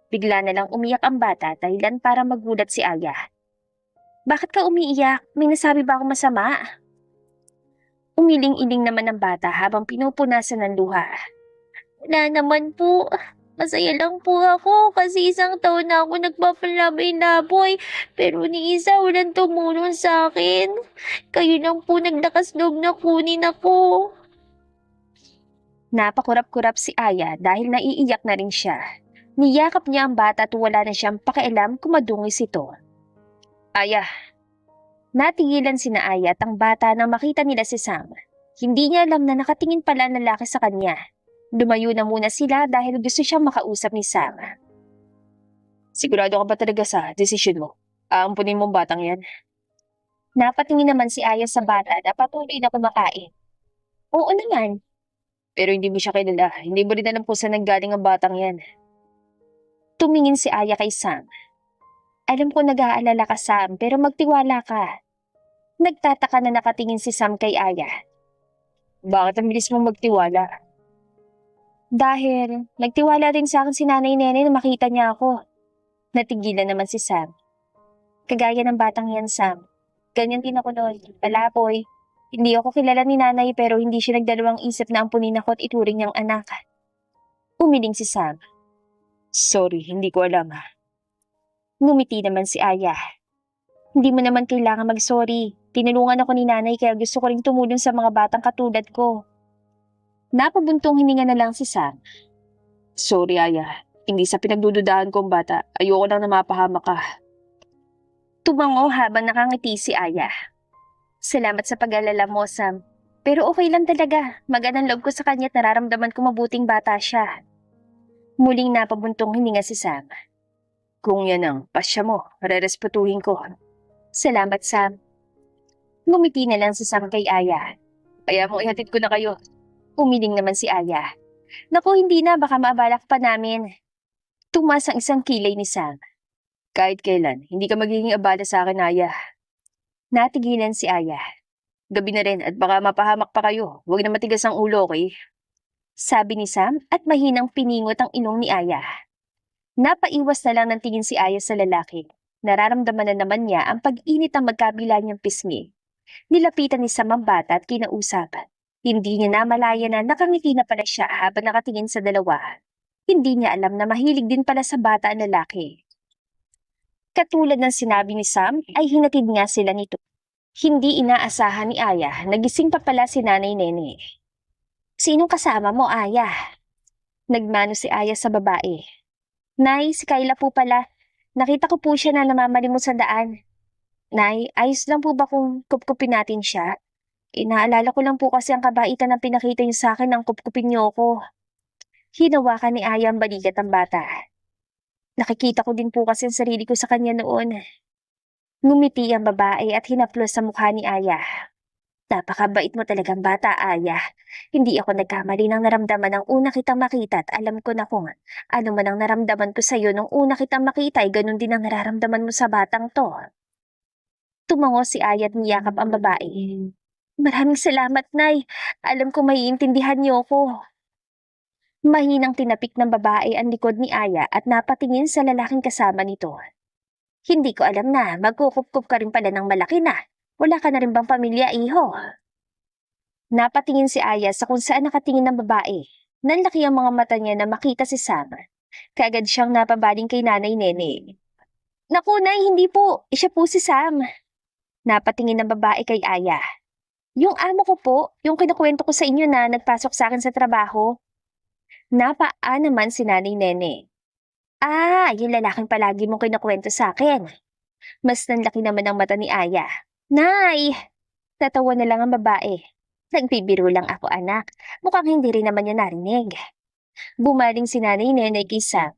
Bigla na lang umiyak ang bata dahilan para magulat si Aya. Bakit ka umiiyak? May nasabi ba akong masama? Umiling-iling naman ang bata habang pinupunasan ng luha. Wala naman po. Masaya lang po ako kasi isang taon na ako nagpapalabay-laboy pero ni isa walang tumulong sa akin. Kayo lang po naglakas loob na kunin ako. Napakurap-kurap si Aya dahil naiiyak na rin siya. Niyakap niya ang bata at wala na siyang pakialam kung madungis ito. Aya. Natigilan sina Aya at ang bata nang makita nila si Sam. Hindi niya alam na nakatingin pala ang lalaki sa kanya. Lumayo na muna sila dahil gusto siyang makausap ni Sam. Sigurado ka ba talaga sa desisyon mo? Aampunin mo ang batang yan? Napatingin naman si Aya sa bata na patuloy na kumakain. Oo naman. Pero hindi mo siya kilala. Hindi mo rin alam kung saan nanggaling ang batang yan. Tumingin si Aya kay Sam. Alam ko nag-aalala ka, Sam, pero magtiwala ka. Nagtataka na nakatingin si Sam kay Aya. Bakit ang bilis mong magtiwala? Dahil nagtiwala rin sa akin si Nanay Nene na makita niya ako. Natigilan naman si Sam. Kagaya ng batang yan, Sam. Ganyan din ako noon, palaboy. Hindi ako kilala ni Nanay pero hindi siya nagdalawang isip na ampunin ako at ituring niyang anak. Umiling si Sam. Sorry, hindi ko alam. Ngumiti naman si Aya. Hindi mo naman kailangan mag-sorry. Tinulungan ako ni Nanay kaya gusto ko rin tumulong sa mga batang katulad ko. Napabuntong hininga na lang si Sam. Sorry, Aya. Hindi sa pinagdududahan kong bata. Ayoko lang na mapahama ka. Tumango habang nakangiti si Aya. Salamat sa pag-alala mo, Sam. Pero okay lang talaga. Magaan ang loob ko sa kanya at nararamdaman ko mabuting bata siya. Muling napabuntong hininga si Sam. Kung yan ang pasya mo, rerespetuhin ko. Salamat, Sam. Ngumiti na lang si Sam kay Aya. Kaya mo ihatid ko na kayo. Umiling naman si Aya. Naku, hindi na. Baka maabalak pa namin. Tumas ang isang kilay ni Sam. Kahit kailan, hindi ka magiging abala sa akin, Aya. Natigilan si Aya. Gabi na rin at baka mapahamak pa kayo. Huwag na matigas ang ulo, okay? Sabi ni Sam at mahinang piningot ang ilong ni Aya. Napaiwas na lang ng tingin si Aya sa lalaki. Nararamdaman na naman niya ang pag-init ng magkabila niyang pisngi. Nilapitan ni Sam ang bata at kinausap. Hindi niya namalaya na nakangiti na pala siya habang nakatingin sa dalawa. Hindi niya alam na mahilig din pala sa bata ang lalaki. Katulad ng sinabi ni Sam ay hinatid nga sila nito. Hindi inaasahan ni Aya, nagising pa pala si Nanay Nene. Sinong kasama mo, Aya? Nagmano si Aya sa babae. Nay, si Kayla po pala. Nakita ko po siya na namamalimos sa daan. Nay, ayos lang po ba kung kupkupin natin siya? Inaalala ko lang po kasi ang kabaitan na pinakita niyo sa akin ng kupkupin niyo ako. Hinawakan ni Aya ang balikat ng bata. Nakikita ko din po kasi ang sarili ko sa kanya noon. Ngumiti ang babae at hinaplos sa mukha ni Aya. Napakabait mo talagang bata, Aya. Hindi ako nagkamali ng naramdaman ng una kitang makita at alam ko na kung ano man ang naramdaman ko sa iyo nung una kitang makita ay ganun din ang nararamdaman mo sa batang to. Tumango si Aya at niyakap ang babae. Maraming salamat, Nay. Alam ko maiintindihan niyo ako. Mahinang tinapik ng babae ang likod ni Aya at napatingin sa lalaking kasama nito. Hindi ko alam na magkukup-kup ka rin pala ng malaki na. Wala ka na rin bang pamilya, iho? Napatingin si Aya sa kung saan nakatingin ng babae. Nanlaki ang mga mata niya na makita si Sam. Kaagad siyang napabaling kay Nanay Nene. Naku, Nay, hindi po. Siya po si Sam. Napatingin ng babae kay Aya. Yung amo ko po, yung kinukwento ko sa inyo na nagpasok sa akin sa trabaho. Napaa naman si Nanay Nene. Ah, yung lalaking palagi mong kinukwento sa akin. Mas nanlaki naman ang mata ni Aya. Nay! Tatawa na lang ang babae. Nagbibiro lang ako, anak. Mukhang hindi rin naman niya narinig. Bumaling si Nanay Nene kay Sam.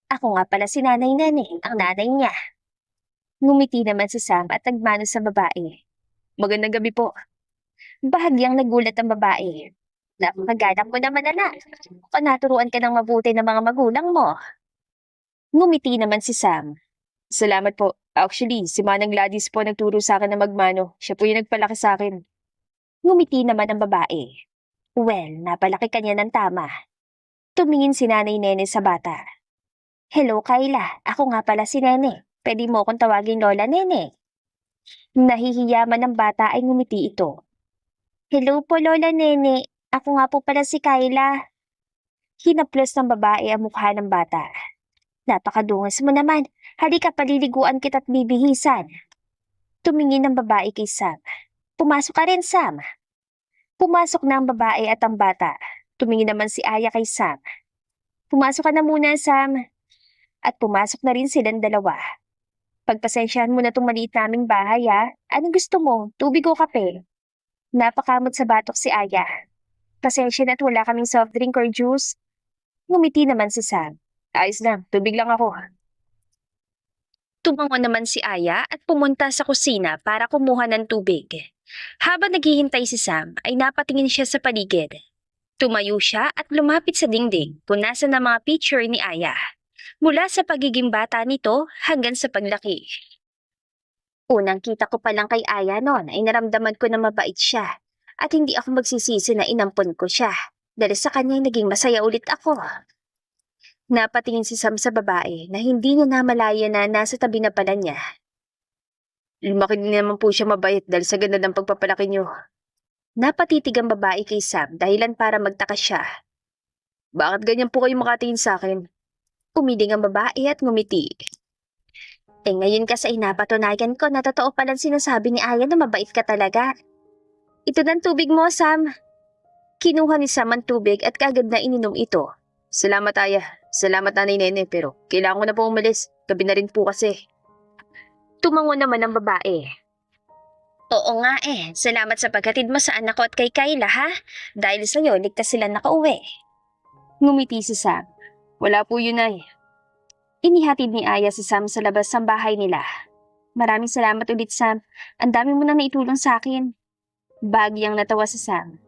Ako nga pala si Nanay Nene, ang nanay niya. Ngumiti naman si Sam at nagmano sa babae. Magandang gabi po. Bahagyang nagulat ang babae. Napakagalang mo naman, anak. Mukhang naturuan ka ng mabuti ng mga magulang mo. Ngumiti naman si Sam. Salamat po. Actually, si Manang Gladys po nagturo sa akin na magmano. Siya po yung nagpalaki sa akin. Ngumiti naman ang babae. Well, napalaki ka niya ng tama. Tumingin si Nanay Nene sa bata. Hello, Kayla. Ako nga pala si Nene. Pwede mo akong tawagin Lola Nene. Nahihiyaman ng bata ay ngumiti ito. Hello po, Lola Nene. Ako nga po pala si Kayla. Hinaplos ng babae ang mukha ng bata. Napakadungis mo naman. Halika, paliliguan kita't bibihisan. Tumingin ang babae kay Sam. Pumasok ka rin, Sam. Pumasok na ang babae at ang bata. Tumingin naman si Aya kay Sam. Pumasok ka na muna, Sam. At pumasok na rin silang dalawa. Pagpasensyahan mo na itong maliit naming bahay, ha? Anong gusto mo? Tubig o kape? Napakamot sa batok si Aya. Pasensya na at wala kaming soft drink or juice. Ngumiti naman si Sam. Ayos lang, tubig lang ako. Tumango naman si Aya at pumunta sa kusina para kumuha ng tubig. Habang naghihintay si Sam ay napatingin siya sa paligid. Tumayo siya at lumapit sa dingding kung nasan ang mga picture ni Aya. Mula sa pagiging bata nito hanggang sa paglaki. Unang kita ko pa lang kay Aya noon ay naramdaman ko na mabait siya at hindi ako magsisisi na inampon ko siya dahil sa kanya ay naging masaya ulit ako. Napatingin si Sam sa babae na hindi niya namalaya na nasa tabi na pala niya. Lumaki din naman po siya mabait dahil sa ganda ng pagpapalaki niyo. Napatitig ang babae kay Sam dahilan para magtaka siya. Bakit ganyan po kayo makatingin sa akin? Umiling ang babae at ngumiti. Ngayon kasi napatunayan ko na totoo palang sinasabi ni Aya na mabait ka talaga. Ito ng tubig mo, Sam. Kinuha ni Sam ang tubig at kagad na ininom ito. Salamat, Aya. Salamat, Nanay Nene, pero kailangan ko na po umalis. Gabi na rin po kasi. Tumango naman ang babae. Oo nga salamat sa paghatid mo sa anak ko at kay Kayla ha. Dahil sa'yo, ligtas sila nakauwi. Ngumiti si Sam. Wala po yun ay. Inihatid ni Aya si Sam sa labas ng bahay nila. Maraming salamat ulit, Sam. Ang dami mo nang naitulong sa akin. Bagyang natawa si Sam.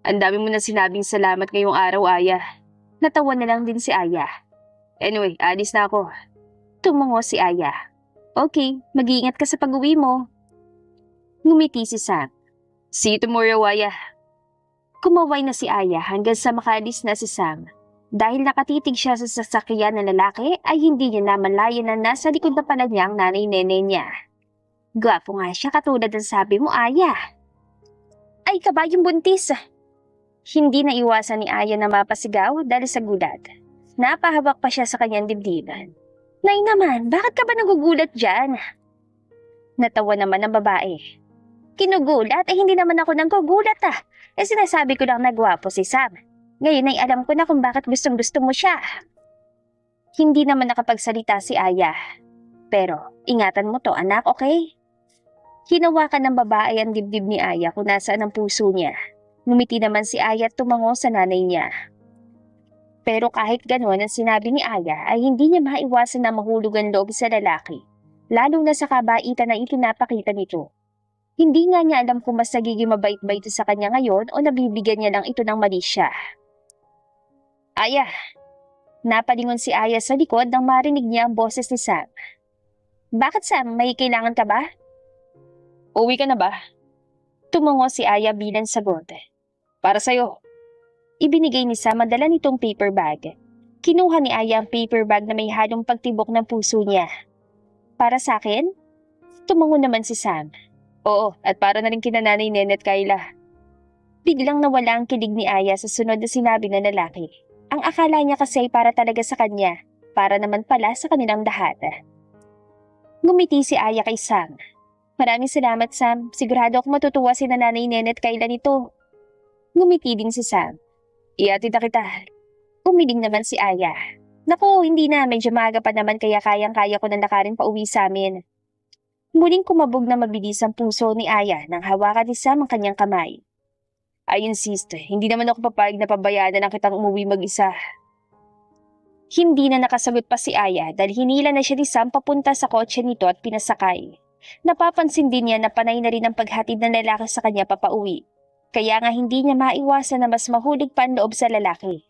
Ang dami mo na sinabing salamat ngayong araw, Aya. Natawa na lang din si Aya. Anyway, alis na ako. Tumungo si Aya. Okay, mag-iingat ka sa pag-uwi mo. Ngumiti si Sam. See you tomorrow, Aya. Kumaway na si Aya hanggang sa makalis na si Sam. Dahil nakatitig siya sa sasakyan ng lalaki ay hindi niya namalayan na nasa likod na pala niya ang nanay-nene niya. Gwapo nga siya katulad ng sabi mo, Aya. Ay, kabayong buntis. Hindi na iwasan ni Aya na mapasigaw dahil sa gulat. Napahawak pa siya sa kanyang dibdiban. Nay naman, bakit ka ba nagugulat dyan? Natawa naman ang babae. Kinugulat? Hindi naman ako nanggugulat sinasabi ko lang na gwapo si Sam. Ngayon ay alam ko na kung bakit gustong-gusto mo siya. Hindi naman nakapagsalita si Aya. Pero, ingatan mo to anak, okay? Hinawakan ng babae ang dibdib ni Aya kung nasaan ang puso niya. Ngumiti naman si Aya at tumango sa nanay niya. Pero kahit gano'n ang sinabi ni Aya ay hindi niya maiwasan na mahulog ang loob sa lalaki. Lalo na sa kabaitan na itinapakita nito. Hindi nga niya alam kung mas nagiging mabait ba ito sa kanya ngayon o nabibigyan niya lang ito ng mali siya. Aya. Napalingon si Aya sa likod nang marinig niya ang boses ni Sam. Bakit Sam? May kailangan ka ba? Uwi ka na ba? Tumungo si Aya bilang sagot. Para sa'yo. Ibinigay ni Sam ang dala nitong paper bag. Kinuha ni Aya ang paper bag na may halong pagtibok ng puso niya. Para sa akin? Tumungo naman si Sam. Oo, at para na rin kina Nanay Nene at Kayla. Biglang nawala ang kilig ni Aya sa sunod na sinabi ng lalaki. Ang akala niya kasi ay para talaga sa kanya, para naman pala sa kanilang lahat. Ngumiti si Aya kay Sam. Maraming salamat Sam, sigurado ako matutuwa si Nanay Nene at Kayla nito. Ngumiti din si Sam. Iatid na kita. Umiling naman si Aya. Naku, hindi na, medyo maaga pa naman kaya kayang-kaya ko na lakarin pa uwi sa amin. Muling kumabog na mabilis ang puso ni Aya nang hawakan ni Sam ang kanyang kamay. I insist, hindi naman ako papayag na pabayaan na kitang umuwi mag-isa. Hindi na nakasagot pa si Aya dahil hinila na siya ni Sam papunta sa kotse nito at pinasakay. Napapansin din niya na panay na rin ang paghatid ng lalaki sa kanya papauwi. Kaya nga hindi niya maiwasan na mas mahulog pa ang loob sa lalaki.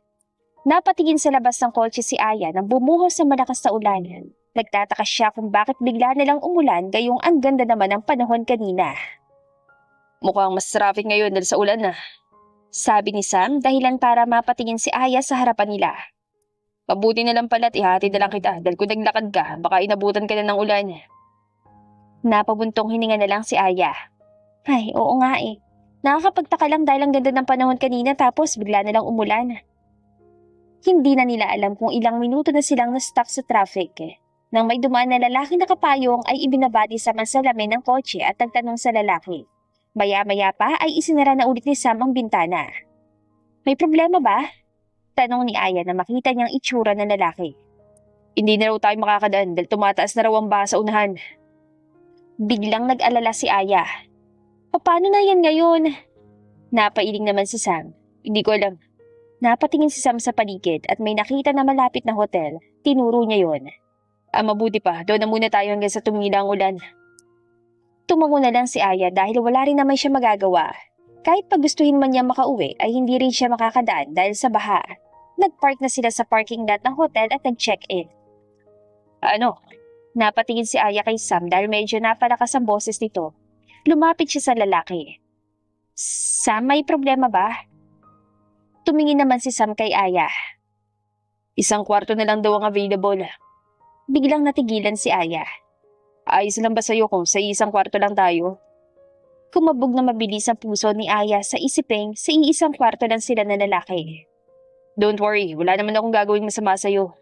Napatingin sa labas ng kotse si Aya nang bumuhos sa malakas na ulan. Nagtataka siya kung bakit bigla nalang umulan gayong ang ganda naman ng panahon kanina. Mukhang mas traffic ngayon dahil sa ulan na. Sabi ni Sam dahilan para mapatingin si Aya sa harapan nila. Mabuti na lang pala at ihatid na lang kita dahil kung naglakad ka baka inabutan ka na ng ulan. Napabuntong hininga na lang si Aya. Ay, oo nga Nakakapagtaka lang dahil ang ganda ng panahon kanina tapos bigla na lang umulan. Hindi na nila alam kung ilang minuto na silang na-stuck sa traffic. Nang may dumaan na lalaki na kapayong ay ibinabati sa salamin ng kotse at nagtanong sa lalaki. Maya-maya pa ay isinara na ulit ni Sam ang bintana. May problema ba? Tanong ni Aya na makita niyang itsura ng lalaki. Hindi na raw tayo makakadaan dahil tumataas na raw ang baha sa unahan. Biglang nag-alala si Aya. Paano na yan ngayon? Napailing naman si Sam. Hindi ko alam. Napatingin si Sam sa paligid at may nakita na malapit na hotel. Tinuro niya yon. Mabuti pa, doon na muna tayo hanggang sa tumila ang ulan. Tumango na lang si Aya dahil wala rin naman siya magagawa. Kahit pagustuhin man niya makauwi ay hindi rin siya makakadaan dahil sa baha. Nagpark na sila sa parking lot ng hotel at nag-check-in. Napatingin si Aya kay Sam dahil medyo napalakas ang boses nito. Lumapit siya sa lalaki. Sam, may problema ba? Tumingin naman si Sam kay Aya. Isang kwarto na lang daw ang available. Biglang natigilan si Aya. Ayos lang ba sa'yo kung sa isang kwarto lang tayo? Kumabog na mabilis ang puso ni Aya sa isiping sa iisang kwarto lang sila na lalaki. Don't worry, wala naman akong gagawing masama sa'yo.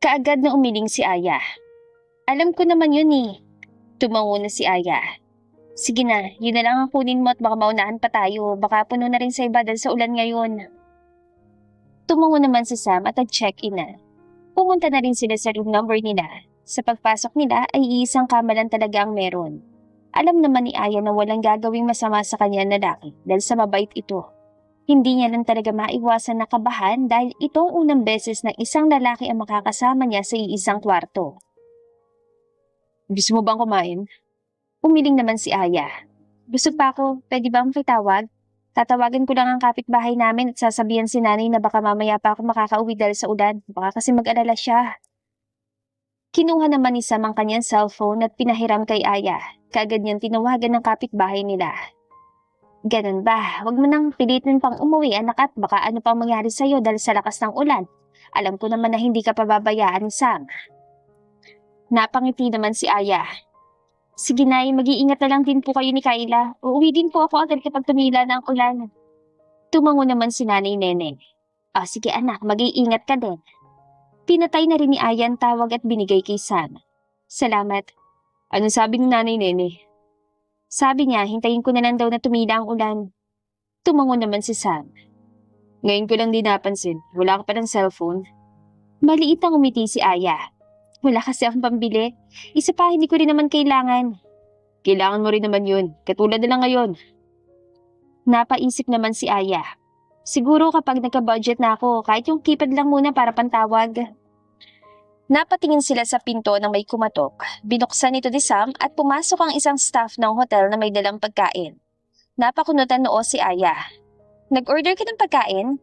Kaagad na umiling si Aya. Alam ko naman yun Tumango na si Aya. Sige na, yun na lang ang kunin mo at baka maunahan pa tayo. Baka puno na rin sa iba dahil sa ulan ngayon. Tumango naman si Sam at nag-check-in na. Pumunta na rin sila sa room number nila. Sa pagpasok nila ay iisang kama lang talaga ang meron. Alam naman ni Aya na walang gagawing masama sa kanya na lalaki dahil sa mabait ito. Hindi niya lang talaga maiwasan na kabahan dahil ito ang unang beses na isang lalaki ang makakasama niya sa iisang kwarto. Gusto mo bang kumain? Umiling naman si Aya. Busog pa ako, pwede ba makitawag? Tatawagan ko lang ang kapitbahay namin at sasabihan si nanay na baka mamaya pa ako makakauwi dahil sa ulan. Baka kasi mag-alala siya. Kinuha naman ni Sam ang kanyang cellphone at pinahiram kay Aya. Kaagad niyang tinawagan ng kapitbahay nila. Ganun ba? Huwag mo nang pilitin pang umuwi anak at baka ano pang mangyari sa'yo dahil sa lakas ng ulan. Alam ko naman na hindi ka pababayaan, Sam. Napangiti naman si Aya. Sige nay, mag-iingat na lang din po kayo ni Kayla. Uuwi din po ako agad kapag tumila na ang ulan. Tumango naman si Nanay Nene. Sige anak, mag-iingat ka din. Pinatay na rin ni Aya ang tawag at binigay kay Sam. Salamat. Anong sabi ni Nanay Nene? Sabi niya, hintayin ko na lang daw na tumila ang ulan. Tumango naman si Sam. Ngayon ko lang din napansin. Wala ka pa ng cellphone. Maliit ang umiti si Aya. Wala kasi akong pambili. Isa pa, hindi ko rin naman kailangan. Kailangan mo rin naman yun. Katulad na lang ngayon. Napaisip naman si Aya. Siguro kapag nagka-budget na ako, kahit yung keypad lang muna para pantawag. Napatingin sila sa pinto ng may kumatok. Binuksan ito ni Sam at pumasok ang isang staff ng hotel na may dalang pagkain. Napakunutan noo si Aya. Nag-order ka ng pagkain?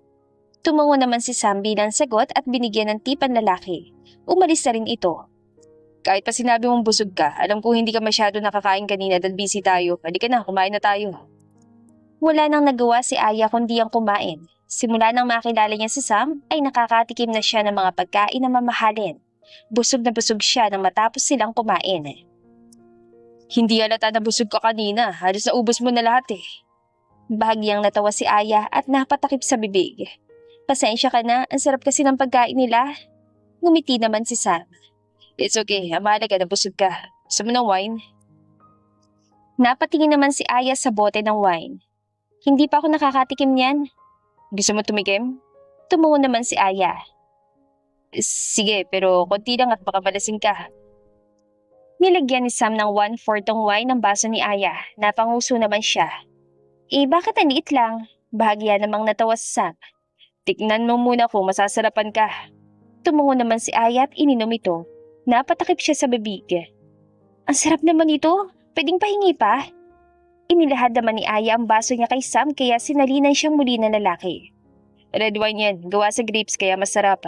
Tumango naman si Sam bilang sagot at binigyan ng tip ang lalaki. Umalis na rin ito. Kahit pa sinabi mong busog ka, alam ko hindi ka masyado nakakain kanina dahil busy tayo. Halika na, kumain na tayo. Wala nang nagawa si Aya kundi ang kumain. Simula nang makilala niya si Sam, ay nakakatikim na siya ng mga pagkain na mamahalin. Busog na busog siya nang matapos silang kumain. Hindi halata na busog ka kanina. Halos naubos mo na lahat eh. Bahagyang natawa si Aya at napatakip sa bibig. Pasensya ka na, ang sarap kasi ng pagkain nila. Ngumiti naman si Sam. It's okay, mahalaga na busog ka. Gusto mo ng wine? Napatingin naman si Aya sa bote ng wine. Hindi pa ako nakakatikim niyan. Gusto mo tumikim? Tumungo naman si Aya. Sige, pero konti lang at baka malasing ka. Nilagyan ni Sam ng 1/4 wine ng baso ni Aya. Napanguso naman siya. Bakit ang liit lang? Bahagya namang natawa si Sam. Tiknan mo muna kung masasarapan ka. Tumungo naman si Aya at ininom ito. Napatakip siya sa bibig. Ang sarap naman ito. Pwedeng pahingi pa? Inilahad naman ni Aya ang baso niya kay Sam kaya sinalinan siyang muli ng lalaki. Red wine yan. Gawa sa grapes kaya masarap.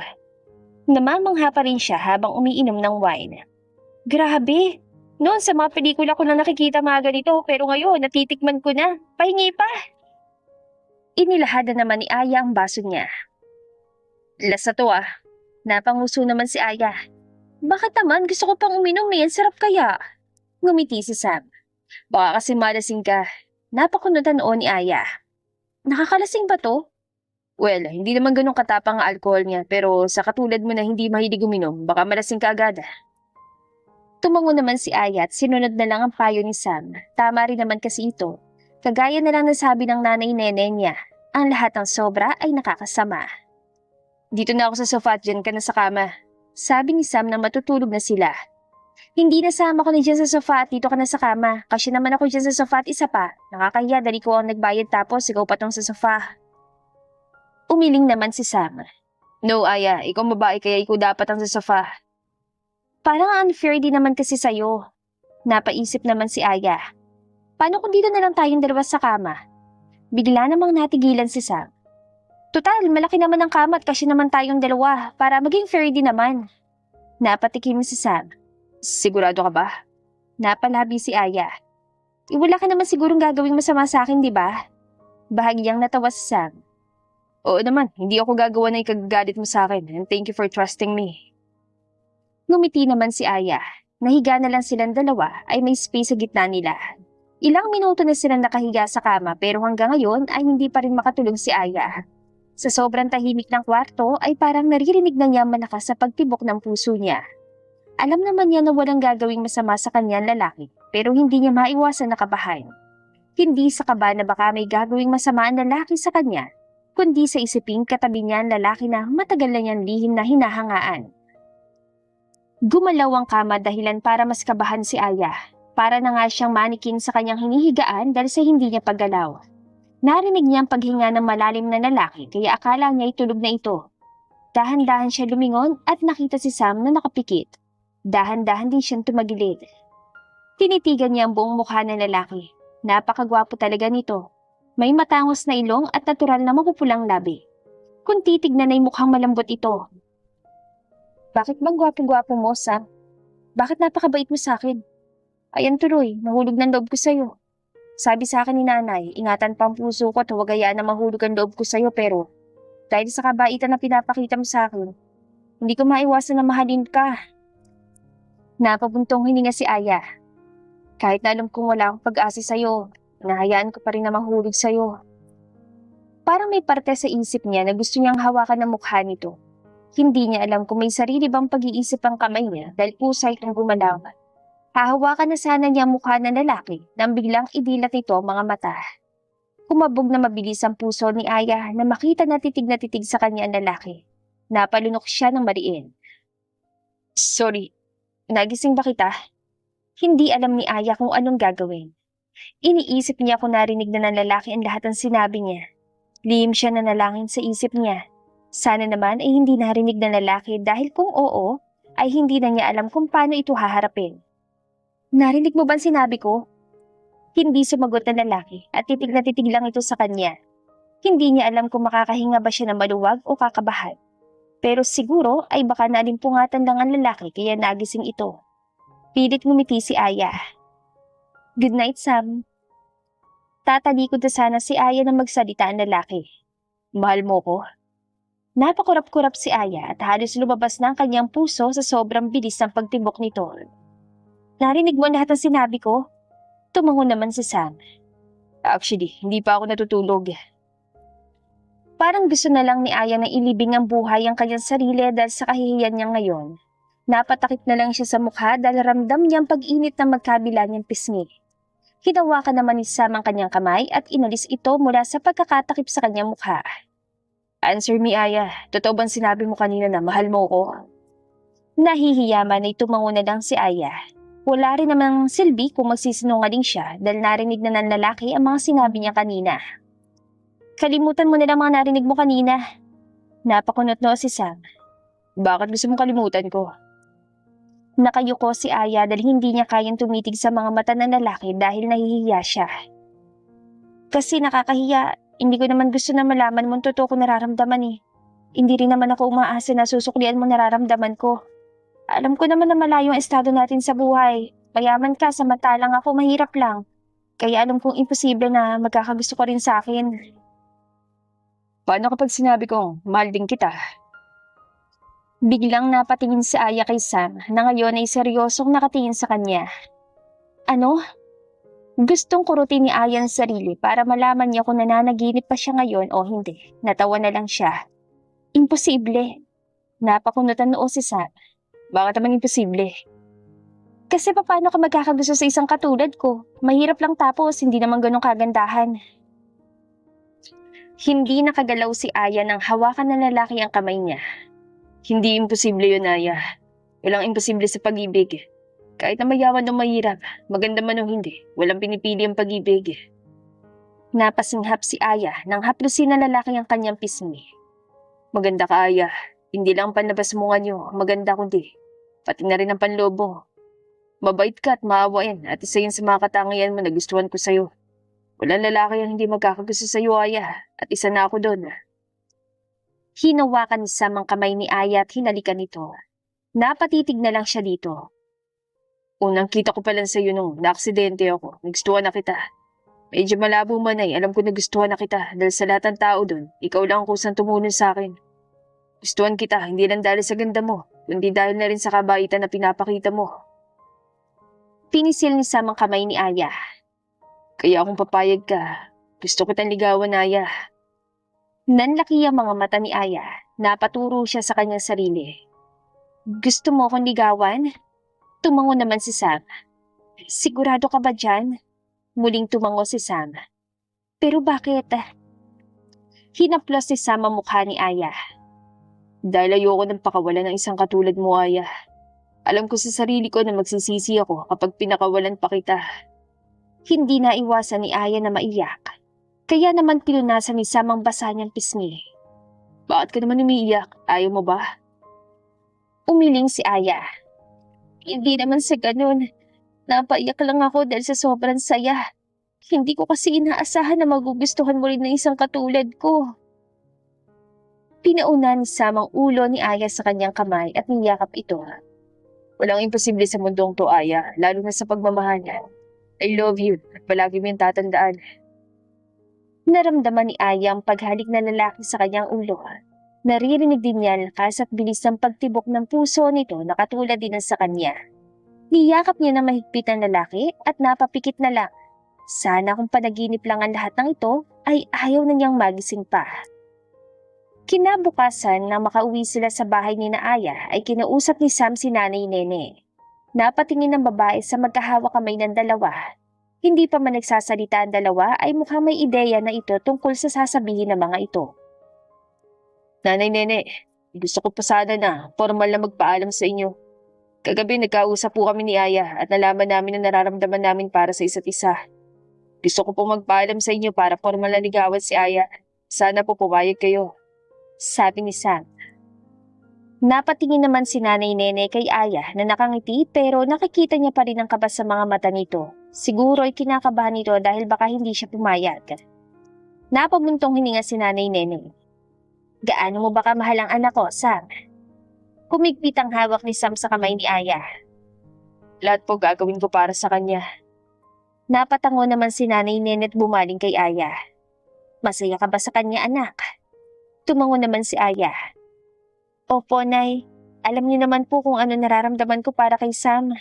Namamangha pa rin siya habang umiinom ng wine. Grabe! Noon sa mga pelikula ko na nakikita mga ganito pero ngayon natitikman ko na. Pahingi pa! Inilahad na naman ni Aya ang baso niya. Lasa to ah. Napanguso naman si Aya. Bakit naman? Gusto ko pang uminom eh. Ang sarap kaya. Ngumiti si Sam. Baka kasi malasing ka. Napakunutan noon ni Aya. Nakakalasing ba to? Well, hindi naman ganun katapang ang alcohol niya pero sa katulad mo na hindi mahilig uminom, baka malasing ka agad. Tumango naman si Aya at sinunod na lang ang payo ni Sam. Tama rin naman kasi ito. Kagaya na lang nasabi ng nanay nene niya. Ang lahat ng sobra ay nakakasama. Dito na ako sa sofa at dyan ka na sa kama. Sabi ni Sam na matutulog na sila. Hindi nasama ko na dyan sa sofa at dito ka na sa kama. Kasi naman ako dyan sa sofa at isa pa. Nakakahiya dali ko ang nagbayad tapos ikaw pa tong sa sofa. Umiling naman si Sam. No, Aya. Ikaw babae kaya ikaw dapat ang sa sofa. Parang unfair din naman kasi sa'yo. Napaisip naman si Aya. Paano kung dito na lang tayong dalawa sa kama? Bigla namang natigilan si Sam. Total, malaki naman ang kama at kasi naman tayong dalawa para maging fair din naman. Napatikim si Sam. Sigurado ka ba? Napalabi si Aya. Wala ka naman sigurong gagawing masama sa akin, di ba? Bahagyang natawa si Sam. Oo naman, hindi ako gagawa na ikagagalit mo sa akin and thank you for trusting me. Ngumiti naman si Aya. Nahiga na lang silang dalawa ay may space sa gitna nila. Ilang minuto na silang nakahiga sa kama pero hanggang ngayon ay hindi pa rin makatulog si Aya. Sa sobrang tahimik ng kwarto ay parang naririnig na niya malakas sa pagtibok ng puso niya. Alam naman niya na walang gagawing masama sa kanyang lalaki pero hindi niya maiwasan na kabahan. Hindi sa kaba na baka may gagawing masama ang lalaki sa kanya, kundi sa isiping katabi niya ang lalaki na matagal na niyang lihim na hinahangaan. Gumalaw ang kama dahilan para mas kabahan si Aya. Para na nga siyang manikin sa kanyang hinihigaan dahil sa hindi niya paggalaw. Narinig niya ang paghinga ng malalim na lalaki kaya akala niya tulog na ito. Dahan-dahan siya lumingon at nakita si Sam na nakapikit. Dahan-dahan din siyang tumagilid. Tinitigan niya ang buong mukha ng lalaki. Napakagwapo talaga nito. May matangos na ilong at natural na mapupulang labi. Kung titignan ay mukhang malambot ito. Bakit bang gwapo-gwapo mo, Sam? Bakit napakabait mo sa akin? Ayan tuloy, nahulog ng loob ko sa'yo. Sabi sa akin ni nanay, ingatan pa ang puso ko at huwag hayaan na mahulog ang loob ko sa'yo pero dahil sa kabaitan na pinapakita mo sa akin, hindi ko maiwasan na mahalin ka. Napabuntong hininga si Aya. Kahit na alam kong wala akong pag-asa sa'yo, nahayaan ko pa rin na mahulog sa'yo. Parang may parte sa isip niya na gusto niyang hawakan ang mukha nito. Hindi niya alam kung may sarili bang pag-iisip ang kamay niya dahil pusa itong gumalaw. Hahawakan na sana niya ang mukha ng lalaki nang biglang idilat ito ang mga mata. Kumabog na mabilis ang puso ni Aya na makita na titig sa kanya ang lalaki. Napalunok siya ng mariin. Sorry, nagising ba kita? Hindi alam ni Aya kung anong gagawin. Iniisip niya kung narinig na ng lalaki ang lahat ng sinabi niya. Lihim siya na nalangin sa isip niya. Sana naman ay hindi narinig ng lalaki dahil kung oo, ay hindi na niya alam kung paano ito haharapin. Narinig mo ba ang sinabi ko? Hindi sumagot ng lalaki at titig na titig lang ito sa kanya. Hindi niya alam kung makakahinga ba siya ng maluwag o kakabahan. Pero siguro ay baka nalimpungatan lang ang lalaki kaya nagising ito. Pilit ngumiti si Aya. Good night, Sam. Tatalikod na sana si Aya na magsalita ang lalaki. Mahal mo ko? Napakurap-kurap si Aya at halos lumabas na ang kanyang puso sa sobrang bilis ng pagtibok nito. Narinig mo lahat ng sinabi ko? Tumango naman si Sam. Actually, hindi pa ako natutulog. Parang gusto na lang ni Aya na ilibing ang buhay ang kanyang sarili dahil sa kahihiyan niya ngayon. Napatakip na lang siya sa mukha dahil ramdam niya ang pag-init ng magkabila niyang pisngi. Hinawakan naman ni Sam ang kanyang kamay at inalis ito mula sa pagkakatakip sa kanyang mukha. Answer me, Aya. Totoo bang sinabi mo kanina na mahal mo ko? Nahihiyaman ay tumango na lang si Aya. Wala rin namang silbi kung magsisinungaling siya dahil narinig na ng lalaki ang mga sinabi niya kanina. Kalimutan mo na lang mga narinig mo kanina. Napakunot-no si Sam. Bakit gusto mong kalimutan ko? Nakayuko si Aya dahil hindi niya kayang tumitig sa mga mata ng lalaki dahil nahihiya siya. Kasi nakakahiya, hindi ko naman gusto na malaman mo ang totoo ko nararamdaman eh. Hindi rin naman ako umaasa na susuklian mo nararamdaman ko. Alam ko naman na malayo ang estado natin sa buhay. Mayaman ka, samantalang ako mahirap lang. Kaya alam kong imposible na magkakagusto ko rin sa akin. Paano kapag sinabi kong mahal din kita? Biglang napatingin si Aya kay Sam na ngayon ay seryosong nakatingin sa kanya. Ano? Gustong kurutin ni Aya ang sarili para malaman niya kung nananaginip pa siya ngayon o hindi. Natawa na lang siya. Imposible. Napakunutan noo si Sam. Bakit naman imposible? Kasi paano ka magkakagusto sa isang katulad ko? Mahirap lang tapos hindi naman ganun kagandahan. Hindi nakagalaw si Aya nang hawakan ng lalaki ang kamay niya. Hindi imposible yun, Aya. Walang imposible sa pag-ibig. Kahit na mayaman o mahirap, maganda man o hindi, walang pinipili ang pag-ibig. Napasinghap si Aya nang haplusin ng lalaki ang kanyang pisngi. Maganda ka, Aya. Hindi lang ang panlabas mo nga niyo, maganda kundi pati na rin ang panloob mo. Mabait ka at maawain at isa yun sa mga katangian mo na gustuhan ko sa'yo. Walang lalaki ang hindi magkakagusto sa'yo, Aya, at isa na ako doon. Hinawakan ni Sam ang kamay ni Aya at hinalikan nito. Napatitig na lang siya dito. Unang kita ko pa lang sa'yo nung naaksidente ako, nagustuhan na kita. Medyo malabo man ay alam ko na gustuhan na kita dahil sa lahat ng tao doon, ikaw lang ang kusang tumulong sa akin. Gustuhan kita, hindi lang dahil sa ganda mo, kundi dahil na rin sa kabaitan na pinapakita mo. Pinisil ni Sam ang kamay ni Aya. Kaya kung papayag ka, gusto kitang ligawan, Aya. Nanlaki ang mga mata ni Aya. Napaturo siya sa kanyang sarili. Gusto mo akong ligawan? Tumango naman si Sam. Sigurado ka ba dyan? Muling tumango si Sam. Pero bakit? Hinaplos ni Sam ang mukha ni Aya. Dahil ayoko ng pakawalan ng isang katulad mo, Aya. Alam ko sa sarili ko na magsisisi ako kapag pinakawalan pa kita. Hindi na iwasan ni Aya na maiyak. Kaya naman pinunasan ni Sam ang basa niyang pisngi. Bakit ka naman umiiyak? Ayaw mo ba? Umiling si Aya. Hindi naman sa ganun. Napaiyak lang ako dahil sa sobrang saya. Hindi ko kasi inaasahan na magugustuhan mo rin ng isang katulad ko. Pinauna ni Sam ang ulo ni Aya sa kanyang kamay at niyakap ito. Walang imposible sa mundong to, Aya, lalo na sa pagmamahalan. I love you at palagi mo yung tatandaan. Naramdaman ni Aya ang paghalik na lalaki sa kanyang ulo. Naririnig din niya ang lakas at bilis ng pagtibok ng puso nito na katulad din ng sa kanya. Niyakap niya ng mahigpit ang lalaki at napapikit na lang. Sana kung panaginip lang ang lahat ng ito ay ayaw na niyang magising pa. Kinabukasan nang makauwi sila sa bahay ni Aya ay kinausap ni Sam si Nanay Nene. Napatingin ng babae sa magkahawak kamay ng dalawa. Hindi pa man nagsasalita ang dalawa ay mukhang may ideya na ito tungkol sa sasabihin ng mga ito. Nanay Nene, gusto ko pa sana na formal na magpaalam sa inyo. Kagabi nagkausap po kami ni Aya at nalaman namin ang nararamdaman namin para sa isa't isa. Gusto ko po magpaalam sa inyo para formal na ligawan si Aya. Sana po pumayag kayo. Sabi ni Sam. Napatingin naman si Nanay Nene kay Aya na nakangiti pero nakikita niya pa rin ang kaba sa mga mata nito. Siguro ay kinakabahan nito dahil baka hindi siya pumayag. Napabuntong hininga si Nanay Nene. Gaano mo ba kamahal ang anak ko, Sam? Kumigpit ang hawak ni Sam sa kamay ni Aya. Lahat po gagawin ko para sa kanya. Napatango naman si Nanay Nene at bumaling kay Aya. Masaya ka ba sa kanya, anak? Tumango naman si Aya. Opo, Nay. Alam niyo naman po kung ano nararamdaman ko para kay Sam.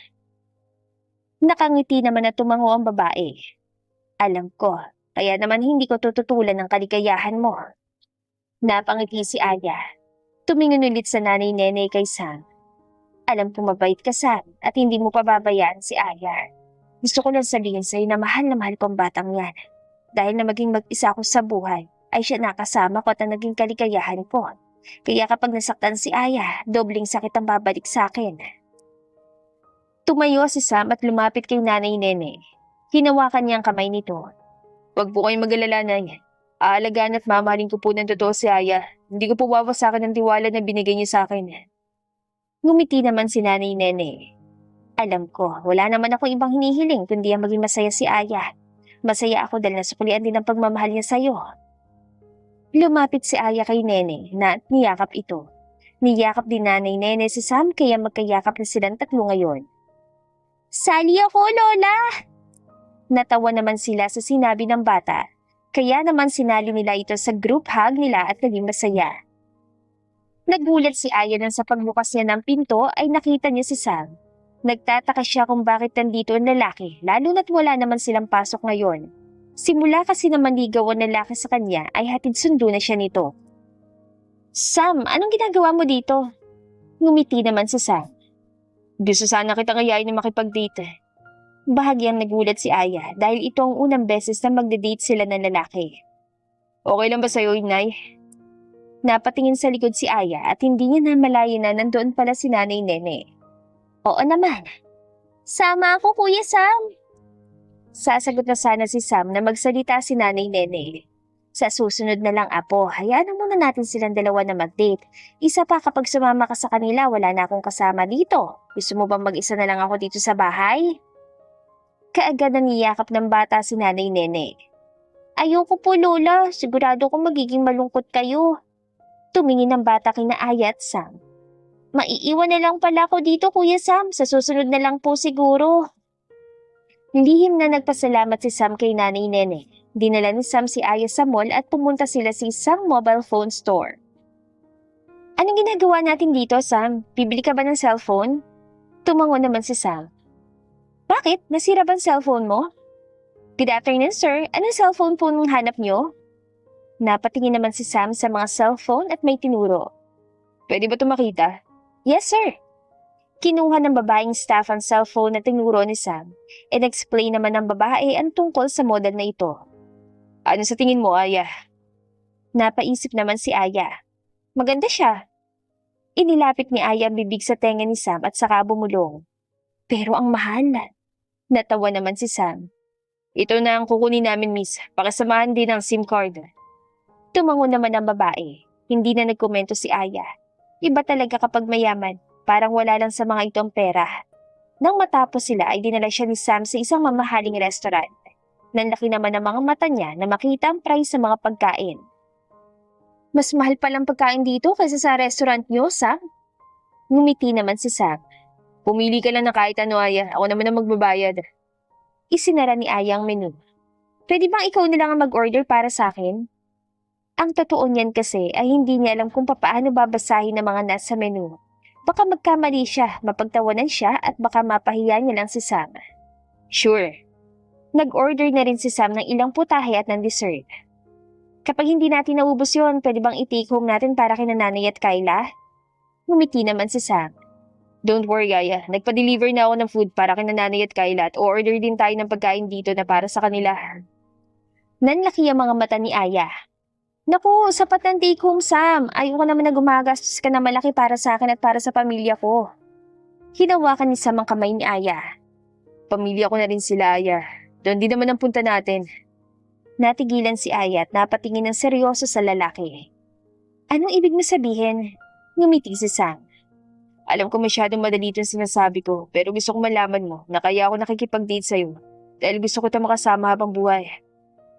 Nakangiti naman na tumango ang babae. Alam ko, kaya naman hindi ko tututulan ng kaligayahan mo. Napangiti si Aya. Tumingin ulit sa Nanay Nene kay Sam. Alam ko mabait ka, Sam, at hindi mo pababayaan si Aya. Gusto ko lang sabihin sa'yo na mahal ko ang batang yan. Dahil na maging mag-isa ako sa buhay, ay siya nakasama ko at ang naging kaligayahan ko. Kaya kapag nasaktan si Aya, dobling sakit ang babalik sa akin. Tumayo si Sam at lumapit kay Nanay Nene. Hinawakan niya ang kamay nito. Huwag po kayong mag-alala, Nay. Aalagaan at mamahalin ko po ng totoo si Aya. Hindi ko po wawasakin ang tiwala na binigay niya sa akin. Ngumiti naman si Nanay Nene. Alam ko, wala naman ako ibang hinihiling kundi ang maging masaya si Aya. Masaya ako dahil nasuklian din ang pagmamahal niya sa'yo. Lumapit si Aya kay Nene na niyakap ito. Niyakap din Nanay Nene si Sam kaya magkayakap na silang tatlo ngayon. Sali ako, Lola! Natawa naman sila sa sinabi ng bata. Kaya naman sinali nila ito sa group hug nila at naging masaya. Nagulat si Aya nang sa pagbukas niya ng pinto ay nakita niya si Sam. Nagtataka siya kung bakit nandito ang lalaki, lalo na't wala naman silang pasok ngayon. Simula kasi na manligaw ang lalaki sa kanya ay hatid sundo na siya nito. Sam, anong ginagawa mo dito? Ngumiti naman si Sam. Gusto sana kita ngayain na makipag-date. Bahagyang nagulat si Aya dahil ito ang unang beses na magde-date sila ng lalaki. Okay lang ba sa'yo, Inay? Napatingin sa likod si Aya at hindi niya namalayan na nandoon pala si Nanay Nene. Oo naman. Sama ako, Kuya Sam. Sasagot na sana si Sam na magsalita si Nanay Nene. Sa susunod na lang, Apo, hayaan na muna natin silang dalawa na mag-date. Isa pa kapag sumama ka sa kanila, wala na akong kasama dito. Gusto mo bang mag-isa na lang ako dito sa bahay? Kaagad na niyakap ng bata si Nanay Nene. Ayoko po, Lola. Sigurado ko magiging malungkot kayo. Tumingin ang bata kina Aya at Sam. Maiiwan na lang pala ako dito, Kuya Sam. Sa susunod na lang po siguro. Lihim na nagpasalamat si Sam kay Nanay Nene. Dinala ni Sam si Aya sa mall at pumunta sila sa isang mobile phone store. Anong ginagawa natin dito, Sam? Bibili ka ba ng cellphone? Tumango naman si Sam. Bakit? Nasira bang cellphone mo? Good afternoon, sir. Anong cellphone po nung hanap nyo? Napatingin naman si Sam sa mga cellphone at may tinuro. Pwede ba ito makita? Yes, sir. Kinuha ng babaeng staff ang cellphone na tinuro ni Sam. And-explain naman ng babae ang tungkol sa model na ito. Ano sa tingin mo, Aya? Napaisip naman si Aya. Maganda siya. Inilapit ni Aya ang bibig sa tenga ni Sam at saka bumulong. Pero ang mahal. Natawa naman si Sam. Ito na ang kukunin namin, miss. Pakisamahan din ang SIM card. Tumango naman ang babae. Hindi na nagkomento si Aya. Iba talaga kapag mayaman. Parang wala lang sa mga ito ang pera. Nang matapos sila ay dinala siya ni Sam sa isang mamahaling restaurant. Nanlaki naman ang mga mata niya na makita ang price sa mga pagkain. Mas mahal palang pagkain dito kaysa sa restaurant niyo, Sam? Ngumiti naman si Sam. Pumili ka lang na kahit ano, Aya. Ako naman ang magbabayad. Isinara ni Aya ang menu. Pwede bang ikaw na lang ang mag-order para sa akin? Ang totoo niyan kasi ay hindi niya alam kung paano babasahin ang mga nasa menu. Baka magkamali siya, mapagtawanan siya at baka mapahiya niya lang si Sam. Sure. Nag-order na rin si Sam ng ilang putahe at ng dessert. Kapag hindi natin naubos yon, pwede bang i-take home natin para kina Nanay at Kyla? Ngumiti naman si Sam. Don't worry, Aya. Nagpa-deliver na ako ng food para kina Nanay at Kyla at o-order din tayo ng pagkain dito na para sa kanila. Nanlaki ang mga mata ni Aya. Naku, sapat ng take home, Sam. Ayoko naman na gumagastos ka na malaki para sa akin at para sa pamilya ko. Hinawakan ni Sam ang kamay ni Aya. Pamilya ko na rin sila, Aya. Doon din naman ang punta natin. Natigilan si Aya at napatingin ng seryoso sa lalaki. Anong ibig mo sabihin? Ngumiti si Sam. Alam ko masyadong madali itong sinasabi ko, pero gusto kong malaman mo na kaya ako nakikipag-date sa'yo dahil gusto ko ito makasama habang buhay.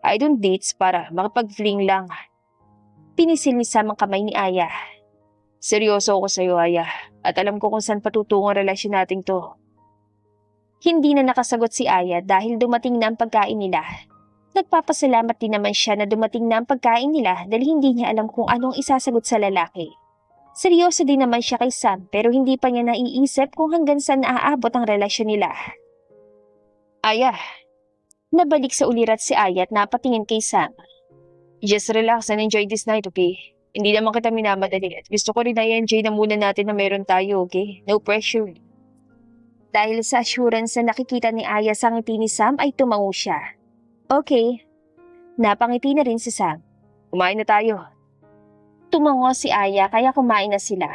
I don't dates para makipag-fling lang. Pinisil ni Sam ang kamay ni Aya. Seryoso ako sa'yo, Aya, at alam ko kung saan patutungo ang relasyon nating to. Hindi na nakasagot si Aya dahil dumating na ang pagkain nila. Nagpapasalamat din naman siya na dumating na ang pagkain nila dahil hindi niya alam kung anong isasagot sa lalaki. Seryoso din naman siya kay Sam pero hindi pa niya naiisip kung hanggang saan naaabot ang relasyon nila. Aya, nabalik sa ulirat si Aya at napatingin kay Sam. Just relax and enjoy this night, okay? Hindi naman kita minamadali at gusto ko rin na i-enjoy na muna natin na meron tayo, okay? No pressure. Dahil sa assurance na nakikita ni Aya sa ngiti ni Sam ay tumango siya. Okay. Napangiti na rin si Sam. Kumain na tayo. Tumango si Aya kaya kumain na sila.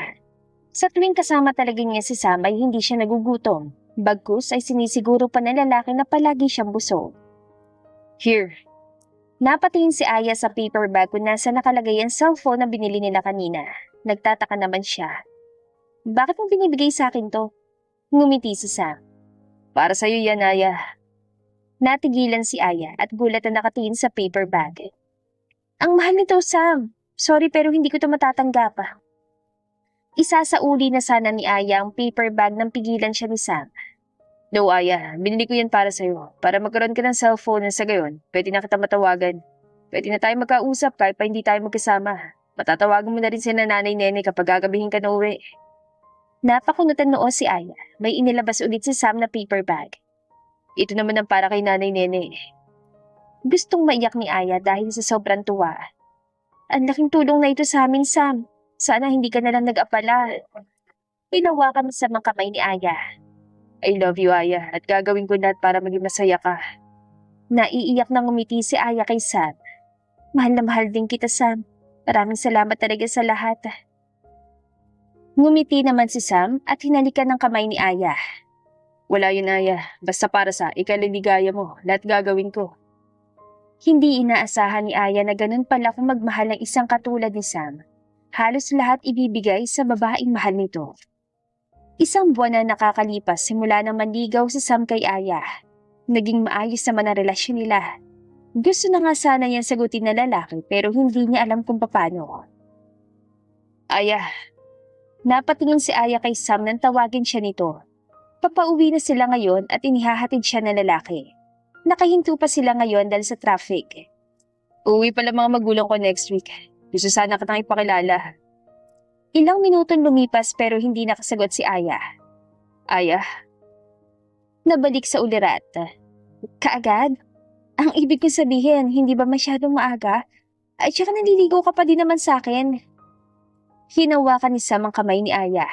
Sa tuwing kasama talaga niya si Sam ay hindi siya nagugutom. Bagkus ay sinisiguro pa ng lalaki na palagi siyang busog. Here. Napatingin si Aya sa paper bag kung nasa nakalagay ang cellphone na binili nila kanina. Nagtataka naman siya. Bakit mo binibigay sa akin to? Ngumiti si Sam. Para sa'yo yan, Aya. Natigilan si Aya at gulat na nakatingin sa paper bag. Ang mahal nito, Sam. Sorry pero hindi ko to matatanggap. Isasauli na sana ni Aya ang paper bag nang pigilan siya ni Sam. No, Aya. Binili ko yan para sa'yo. Para magkaroon ka ng cellphone na sa gayon, pwede na kita matawagan. Pwede na tayo magkausap kahit pa hindi tayo magkasama. Matatawagan mo na rin sila nanay nene kapag gagabihin ka na uwi. Napakunutan noo si Aya. May inilabas ulit si Sam na paper bag. Ito naman ang para kay nanay nene. Gustong maiyak ni Aya dahil sa sobrang tuwa. Ang laking tulong na ito sa amin, Sam. Sana hindi ka na lang nag-apala. Hinawakan sa mga kamay ni Aya. I love you, Aya, at gagawin ko lahat para maging masaya ka. Naiiyak na ngumiti si Aya kay Sam. Mahal na mahal din kita, Sam. Maraming salamat talaga sa lahat. Ngumiti naman si Sam at hinalikan ng kamay ni Aya. Wala yun, Aya. Basta para sa ikaliligaya mo, lahat gagawin ko. Hindi inaasahan ni Aya na ganun pala kung magmahal ng isang katulad ni Sam. Halos lahat ibibigay sa babaeng mahal nito. Isang buwan na nakakalipas simula nang manligaw si Sam kay Aya. Naging maayos naman ang relasyon nila. Gusto na nga sana niyang sagutin na lalaki pero hindi niya alam kung paano. Aya. Napatingin si Aya kay Sam nang tawagin siya nito. Papauwi na sila ngayon at inihahatid siya ng lalaki. Nakahinto pa sila ngayon dahil sa traffic. Uwi pala mga magulang ko next week. Gusto sana kitang ipakilala. Ilang minutong lumipas pero hindi nakasagot si Aya. Aya? Nabalik sa ulirat. Kaagad? Ang ibig ko sabihin, hindi ba masyadong maaga? Ay, tsaka naliligo ka pa din naman sa akin. Hinawakan ni Sam ang kamay ni Aya.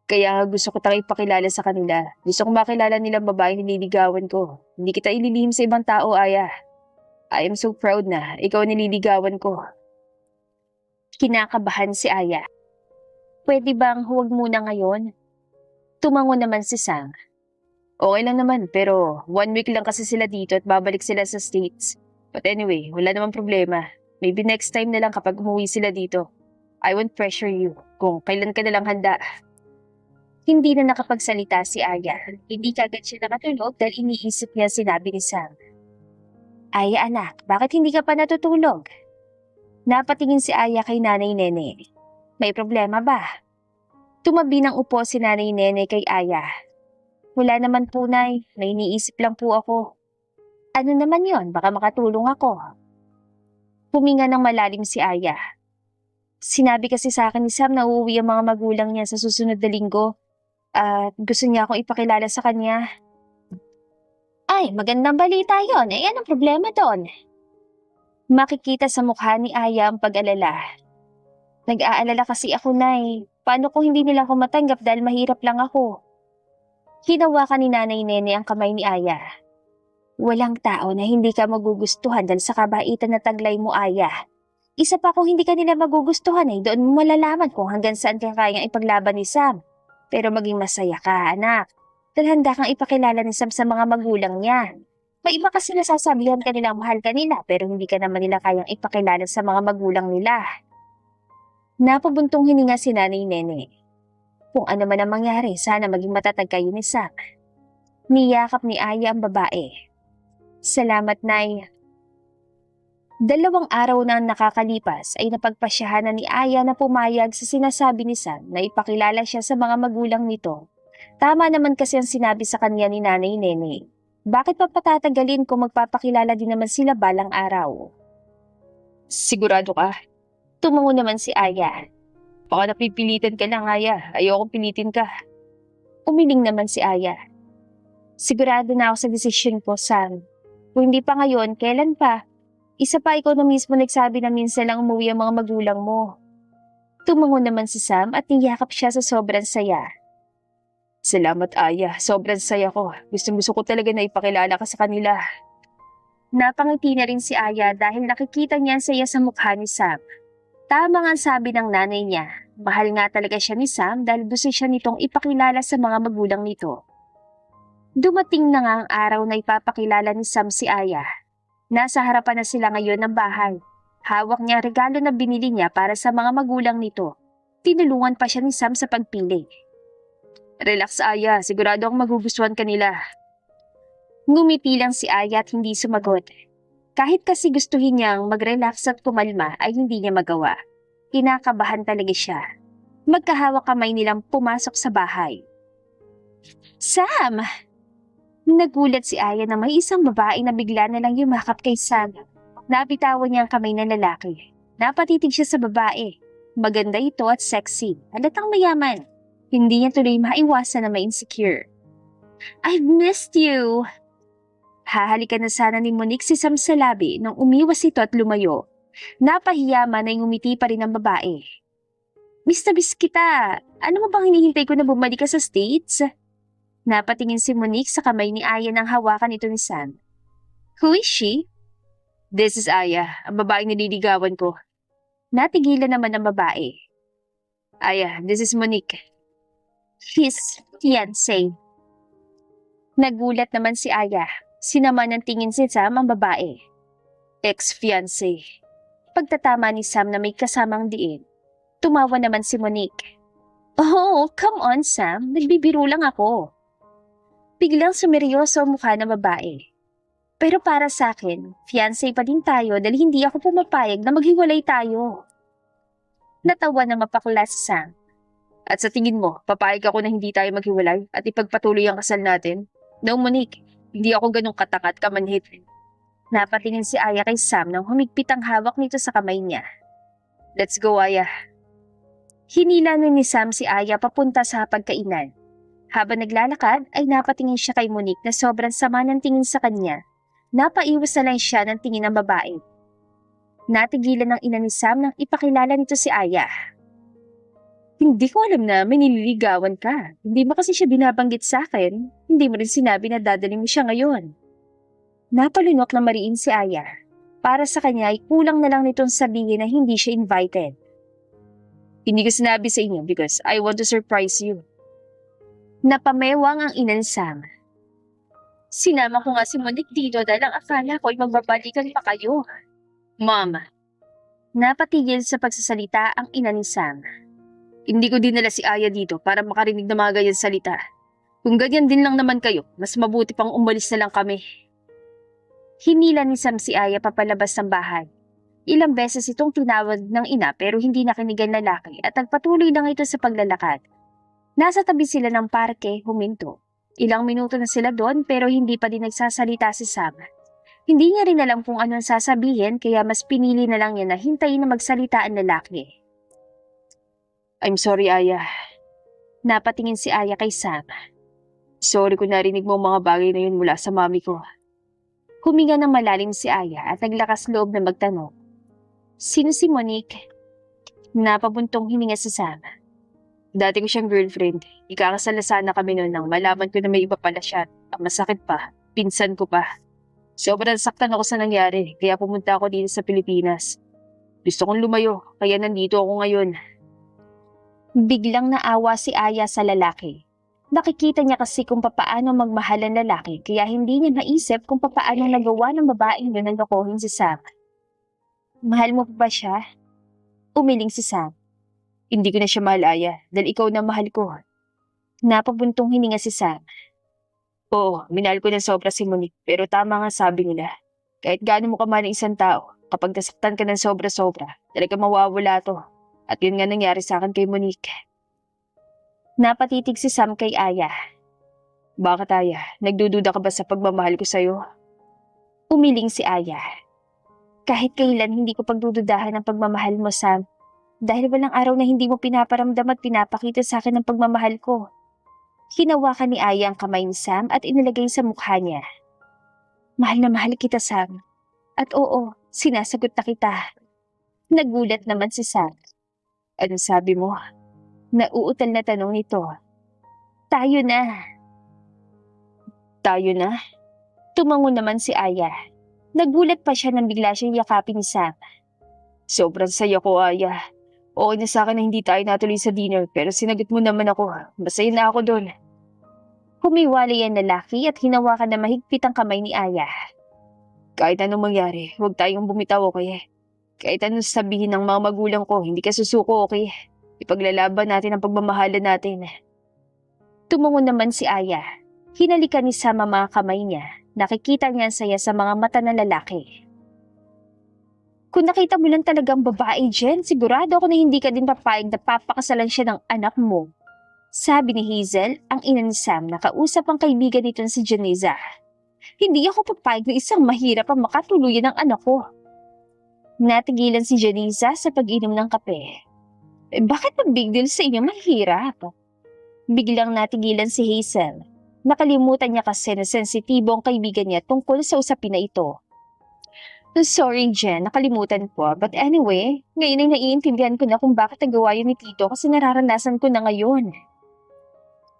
Kaya gusto ko tayong ipakilala sa kanila. Gusto kong makilala nilang babaeng nililigawan ko. Hindi kita ililihim sa ibang tao, Aya. I am so proud na ikaw ang nililigawan ko. Kinakabahan si Aya. Pwede bang huwag muna ngayon? Tumango naman si Sam. Okay lang naman, pero 1 week lang kasi sila dito at babalik sila sa States. But anyway, wala namang problema. Maybe next time na lang kapag umuwi sila dito. I won't pressure you kung kailan ka na lang handa. Hindi na nakapagsalita si Aya. Hindi kagad siya nakatulog dahil iniisip niya sinabi ni Sam. Aya anak, bakit hindi ka pa natutulog? Napatingin si Aya kay Nanay Nene. May problema ba? Tumabi ng upo si Nanay Nene kay Aya. Wala naman po, Nay. May iniisip lang po ako. Ano naman yon? Baka makatulong ako. Huminga ng malalim si Aya. Sinabi kasi sa akin ni Sam na uuwi ang mga magulang niya sa susunod na linggo at gusto niya akong ipakilala sa kanya. Ay, magandang balita yon. Eh, anong problema doon? Makikita sa mukha ni Aya ang pag-alala. Nag-aalala kasi ako, Nay. Paano kung hindi nila ako matanggap dahil mahirap lang ako? Hinawakan ni Nanay Nene ang kamay ni Aya. Walang tao na hindi ka magugustuhan dahil sa kabaitan na taglay mo, Aya. Isa pa kung hindi ka nila magugustuhan doon mo malalaman kung hanggang saan ka kayang ipaglaban ni Sam. Pero maging masaya ka, anak. Dahil handa kang ipakilala ni Sam sa mga magulang niya. May iba kasi nasasabihan ka nilang mahal ka nila pero hindi ka naman nila kayang ipakilala sa mga magulang nila. Napabuntong hininga si Nanay Nene. Kung ano man ang mangyari, sana maging matatag kayo ni Sam. Niyakap ni Aya ang babae. Salamat, Nay. 2 araw na nakakalipas ay napagpasyahan na ni Aya na pumayag sa sinasabi ni Sam na ipakilala siya sa mga magulang nito. Tama naman kasi ang sinabi sa kanya ni Nanay Nene. Bakit pa patatagalin kung magpapakilala din naman sila balang araw? Sigurado ka? Tumango naman si Aya. Baka napipilitan ka lang, Aya. Ayokong pilitin ka. Umiling naman si Aya. Sigurado na ako sa desisyon ko, Sam. Kung hindi pa ngayon, kailan pa? Isa pa, ikaw na mismo nagsabi na minsan lang umuwi ang mga magulang mo. Tumango naman si Sam at niyakap siya sa sobrang saya. Salamat, Aya. Sobrang saya ko. Gusto ko talaga na ipakilala ka sa kanila. Napangiti na rin si Aya dahil nakikita niya ang saya sa mukha ni Sam. Tama nga ang sabi ng nanay niya. Mahal nga talaga siya ni Sam dahil gusto siya nitong ipakilala sa mga magulang nito. Dumating na nga ang araw na ipapakilala ni Sam si Aya. Nasa harapan na sila ngayon ng bahay. Hawak niya ang regalo na binili niya para sa mga magulang nito. Tinulungan pa siya ni Sam sa pagpili. Relax, Aya. Sigurado akong magugustuhan ka nila. Ngumiti lang si Aya at hindi sumagot. Kahit kasi gustuhin niyang mag-relax at kumalma ay hindi niya magawa. Kinakabahan talaga siya. Magkahawak kamay nilang pumasok sa bahay. Sam! Nagulat si Aya na may isang babae na bigla na lang yumakap kay Sam. Nabitawan niya ang kamay ng lalaki. Napatitig siya sa babae. Maganda ito at sexy. Halatang mayaman. Hindi niya tuloy maiwasan na ma-insecure. I've missed you! Hahalikan na sana ni Monique si Sam sa labi nang umiwas ito at lumayo. Napahiyaman na ngumiti pa rin ang babae. Miss na miss kita. Ano mo bang hinihintay ko na bumalik ka sa States? Napatingin si Monique sa kamay ni Aya nang hawakan ito ni Sam. Who is she? This is Aya, ang babaeng nililigawan ko. Natigilan naman ang babae. Aya, this is Monique. His fiancé. Nagulat naman si Aya. Sinama ng tingin si Sam ang babae. Ex-fiancé. Pagtatama ni Sam na may kasamang diin, tumawa naman si Monique. Oh, come on Sam, nagbibiro lang ako. Biglang sumeryoso ang mukha ng babae. Pero para sa akin, fiancé pa din tayo dahil hindi ako pumapayag na maghiwalay tayo. Natawa na mapakula si Sam. At sa tingin mo, papayag ako na hindi tayo maghiwalay at ipagpatuloy ang kasal natin? No, Monique. Hindi ako ganong katakat kamanhit. Napatingin si Aya kay Sam nang humigpit ang hawak nito sa kamay niya. Let's go, Aya. Hinila ni Sam si Aya papunta sa pagkainan. Habang naglalakad ay napatingin siya kay Monique na sobrang sama ng tingin sa kanya. Napaiwas na lang siya ng tingin ng babae. Natigilan ng ina ni Sam nang ipakilala nito si Aya. Hindi ko alam na may nililigawan ka. Hindi mo kasi siya binabanggit sa akin. Hindi mo rin sinabi na dadalhin mo siya ngayon. Napalunok na mariin si Aya. Para sa kanya ay kulang na lang nitong sabihin na hindi siya invited. Hindi ko sinabi sa inyo because I want to surprise you. Napamewang ang ina ni Sam. Sinama ko nga si Monique dito dahil ang akala ko ay magbabalikan pa kayo. Mom, Napatigil sa pagsasalita ang ina ni Sam. hindi ko dinala si Aya dito para makarinig ng mga ganyan salita. Kung ganyan din lang naman kayo, mas mabuti pang umalis na lang kami. Hinila ni Sam si Aya papalabas ng bahay. Ilang beses itong tinawag ng ina pero hindi nakinig ang lalaki at nagpatuloy lang ito sa paglalakad. Nasa tabi sila ng parke, huminto. Ilang minuto na sila doon pero hindi pa din nagsasalita si Sam. Hindi niya rin alam kung anong sasabihin kaya mas pinili na lang niya na hintayin na magsalita ang lalaki. I'm sorry, Aya. Napatingin si Aya kay Sam. Sorry kung narinig mo ang mga bagay na yun mula sa mami ko. Huminga ng malalim si Aya at naglakas loob na magtanong. Sino si Monique? Napabuntong hininga si Sam. Dati ko siyang girlfriend. Ikakasal na sana kami noon nang malaman ko na may iba pala siya. Ang masakit pa, pinsan ko pa. Sobrang saktan ako sa nangyari, kaya pumunta ako dito sa Pilipinas. Gusto kong lumayo, kaya nandito ako ngayon. Biglang naawa si Aya sa lalaki. Nakikita niya kasi kung papaano magmahal ang lalaki kaya hindi niya naisip kung papaano nagawa ng babaeng yun ang lokohin si Sam. Mahal mo pa ba siya? Umiling si Sam. Hindi ko na siya mahal, Aya, dahil ikaw na mahal ko. Napabuntong hininga si Sam. Oo, minahal ko ng sobra si Monique, pero tama nga sabi nila. Kahit gaano mo kamahal ng isang tao, kapag nasaktan ka ng sobra-sobra, talaga mawawala to. At yun nga nangyari sa akin kay Monique. Napatitig si Sam kay Aya. Bakit, Aya? Nagdududa ka ba sa pagmamahal ko sa'yo? Umiling si Aya. Kahit kailan hindi ko pagdududahan ang pagmamahal mo, Sam. Dahil walang araw na hindi mo pinaparamdam at pinapakita sa akin ang pagmamahal ko. Hinawakan ni Aya ang kamay ni Sam at inilagay sa mukha niya. Mahal na mahal kita, Sam. At oo, sinasagot na kita. Nagulat naman si Sam. Anong sabi mo? Nauutal na tanong nito. Tayo na. Tayo na? Tumango naman si Aya. Nagulat pa siya nang bigla siyang yakapin ni Sam. Sobrang saya ko, Aya. Okay na sa akin na hindi tayo natuloy sa dinner, pero sinagot mo naman ako. Masaya na ako doon. Humiwalay ang lalaki at hinawakan na mahigpit ang kamay ni Aya. Kahit anong mangyari, huwag tayong bumitaw, okay? Kahit anong sabihin ng mga magulang ko, hindi ka susuko, okay? Ipaglalaban natin ang pagmamahalan natin. Tumungo naman si Aya. Hinalikan ni Sam ang mga kamay niya. Nakikita niya ang saya sa mga mata ng lalaki. Kung nakita mo lang talagang babae, Jen, sigurado ako na hindi ka din papayag na papakasalan siya ng anak mo. Sabi ni Hazel, ang ina ni Sam na kausap ang kaibigan nito si Janiza. Hindi ako papayag na isang mahirap ang makatuluyan ng anak ko. Natigilan si Janiza sa pag-inom ng kape. Bakit ang big deal sa inyo mahirap? Biglang natigilan si Hazel. Nakalimutan niya kasi na sensitibo ang kaibigan niya tungkol sa usapin na ito. Sorry, Jen. Nakalimutan ko. But anyway, ngayon ay naiintindihan ko na kung bakit nagawa yun ni Tito kasi nararanasan ko na ngayon.